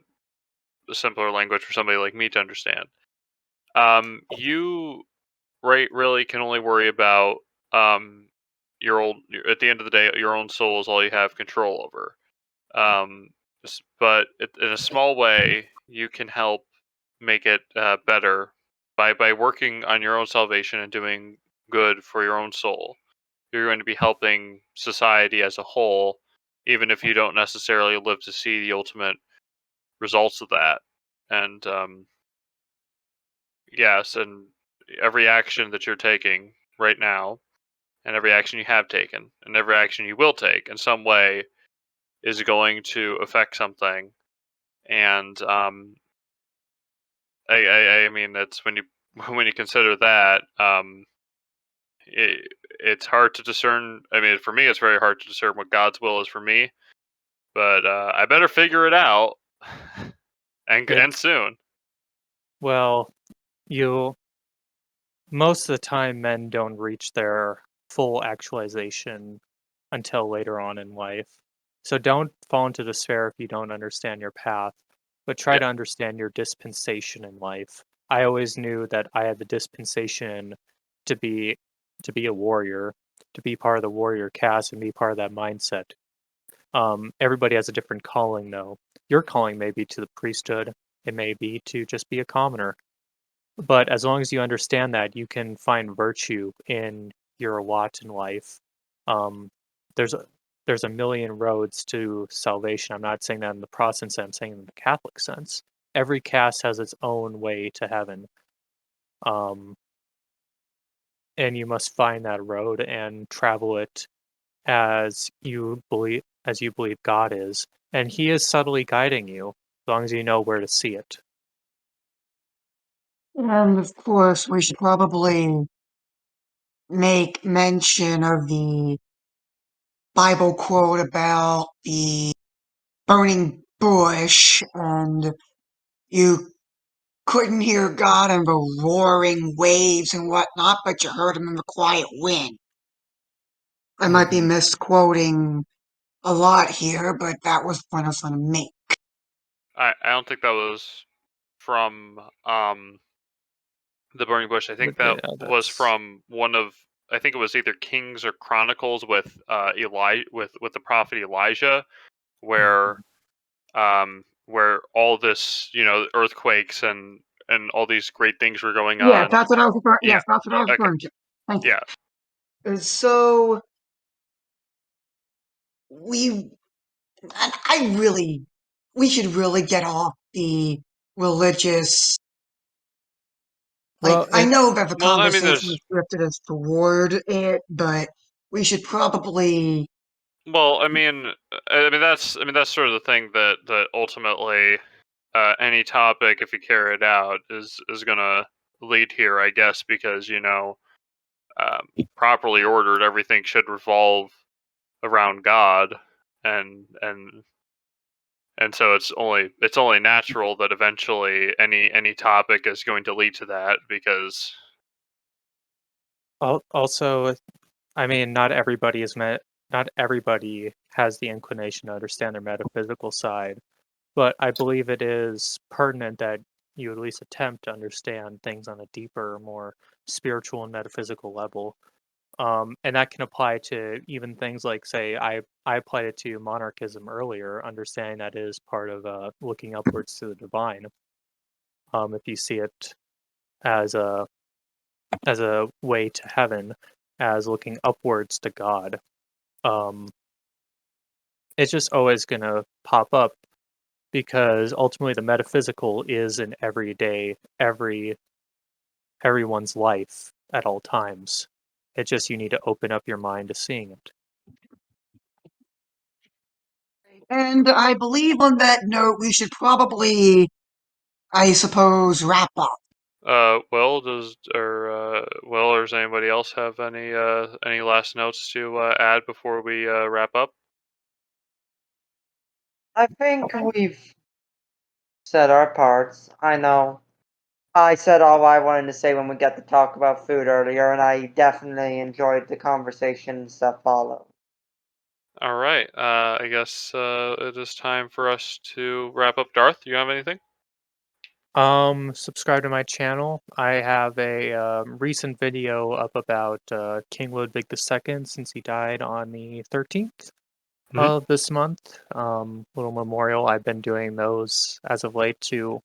simpler language for somebody like me to understand, you really can only worry about at the end of the day, your own soul is all you have control over. But in a small way, you can help make it better by working on your own salvation and doing good for your own soul. You're going to be helping society as a whole, even if you don't necessarily live to see the ultimate results of that. And yes, and every action that you're taking right now, and every action you have taken, and every action you will take in some way is going to affect something. And I mean, that's when you when you consider that, it's hard to discern. I mean, for me, it's very hard to discern what God's will is for me. But I better figure it out, and soon. Well, most of the time, men don't reach their full actualization until later on in life. So don't fall into despair if you don't understand your path, but try to understand your dispensation in life. I always knew that I had the dispensation to be a warrior, to be part of the warrior caste and be part of that mindset. Everybody has a different calling, though. Your calling may be to the priesthood. It may be to just be a commoner. But as long as you understand that, you can find virtue in your lot in life. There's a million roads to salvation. I'm not saying that in the Protestant sense, I'm saying in the Catholic sense. Every caste has its own way to heaven. And you must find that road and travel it as you believe God is. And he is subtly guiding you, as long as you know where to see it. And of course, we should probably make mention of the Bible quote about the burning bush, and you couldn't hear God in the roaring waves and whatnot, but you heard him in the quiet wind. I might be misquoting a lot here, but that was the point I was trying to make. I don't think that was from the Burning Bush. I think that Yeah, was that's from one of. I think it was either Kings or Chronicles with with the prophet Elijah, where all this earthquakes and all these great things were going Yeah, on. that's what I was referring. Yeah. Yes, that's what I was Okay. referring to. Thank you. Yeah. So we, we should really get off the religious. Like, well, I it know that the Well, I mean, conversation there's. is drifted us toward it, but we should probably. Well, that's sort of the thing that ultimately any topic, if you carry it out, is gonna lead here, I guess, because properly ordered, everything should revolve around God, and and and so it's only natural that eventually any topic is going to lead to that because also, I mean, not everybody has the inclination to understand their metaphysical side, but I believe it is pertinent that you at least attempt to understand things on a deeper, more spiritual and metaphysical level. And that can apply to even things like, say, I applied it to monarchism earlier, understanding that is part of looking upwards to the divine. If you see it as a way to heaven, as looking upwards to God, um, it's just always going to pop up because ultimately the metaphysical is in everyone's life at all times. It's just you need to open up your mind to seeing it. And I believe on that note, we should probably, I suppose, wrap up. or does anybody else have any last notes to add before we wrap up? I think we've said our parts. I know I said all I wanted to say when we got to talk about food earlier, and I definitely enjoyed the conversations that followed. All right. I guess it is time for us to wrap up. Darth, do you have anything? Subscribe to my channel. I have a recent video up about King Ludwig II since he died on the 13th of this month. Little memorial. I've been doing those as of late to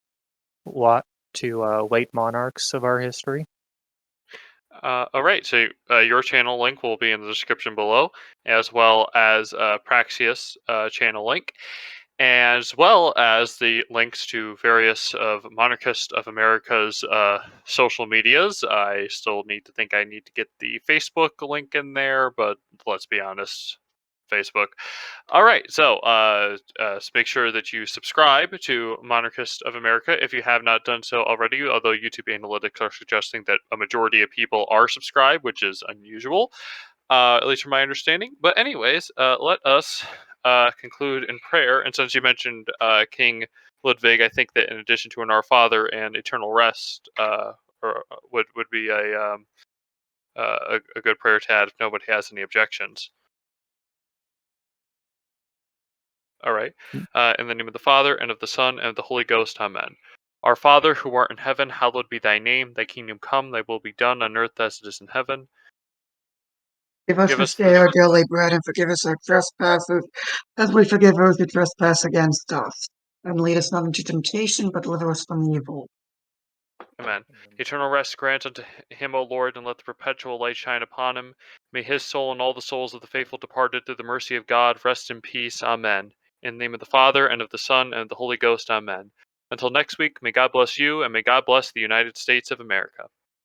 late monarchs of our history. All right. So your channel link will be in the description below, as well as Praxius channel link, as well as the links to various of Monarchist of America's social medias. I still need to get the Facebook link in there, but let's be honest, Facebook. All right, so make sure that you subscribe to Monarchist of America if you have not done so already, although YouTube analytics are suggesting that a majority of people are subscribed, which is unusual, at least from my understanding. But anyways, let us conclude in prayer. And since you mentioned King Ludwig, I think that in addition to an Our Father and Eternal Rest, would be a good prayer to add if nobody has any objections. All right. In the name of the Father, and of the Son, and of the Holy Ghost. Amen. Our Father, who art in heaven, hallowed be thy name. Thy kingdom come, thy will be done on earth as it is in heaven. Give us Give this us day this. our daily bread, and forgive us our trespasses, as we forgive those who trespass against us. And lead us not into temptation, but deliver us from evil. Amen. Eternal rest grant unto him, O Lord, and let the perpetual light shine upon him. May his soul and all the souls of the faithful departed through the mercy of God rest in peace. Amen. In the name of the Father, and of the Son, and of the Holy Ghost. Amen. Until next week, may God bless you, and may God bless the United States of America.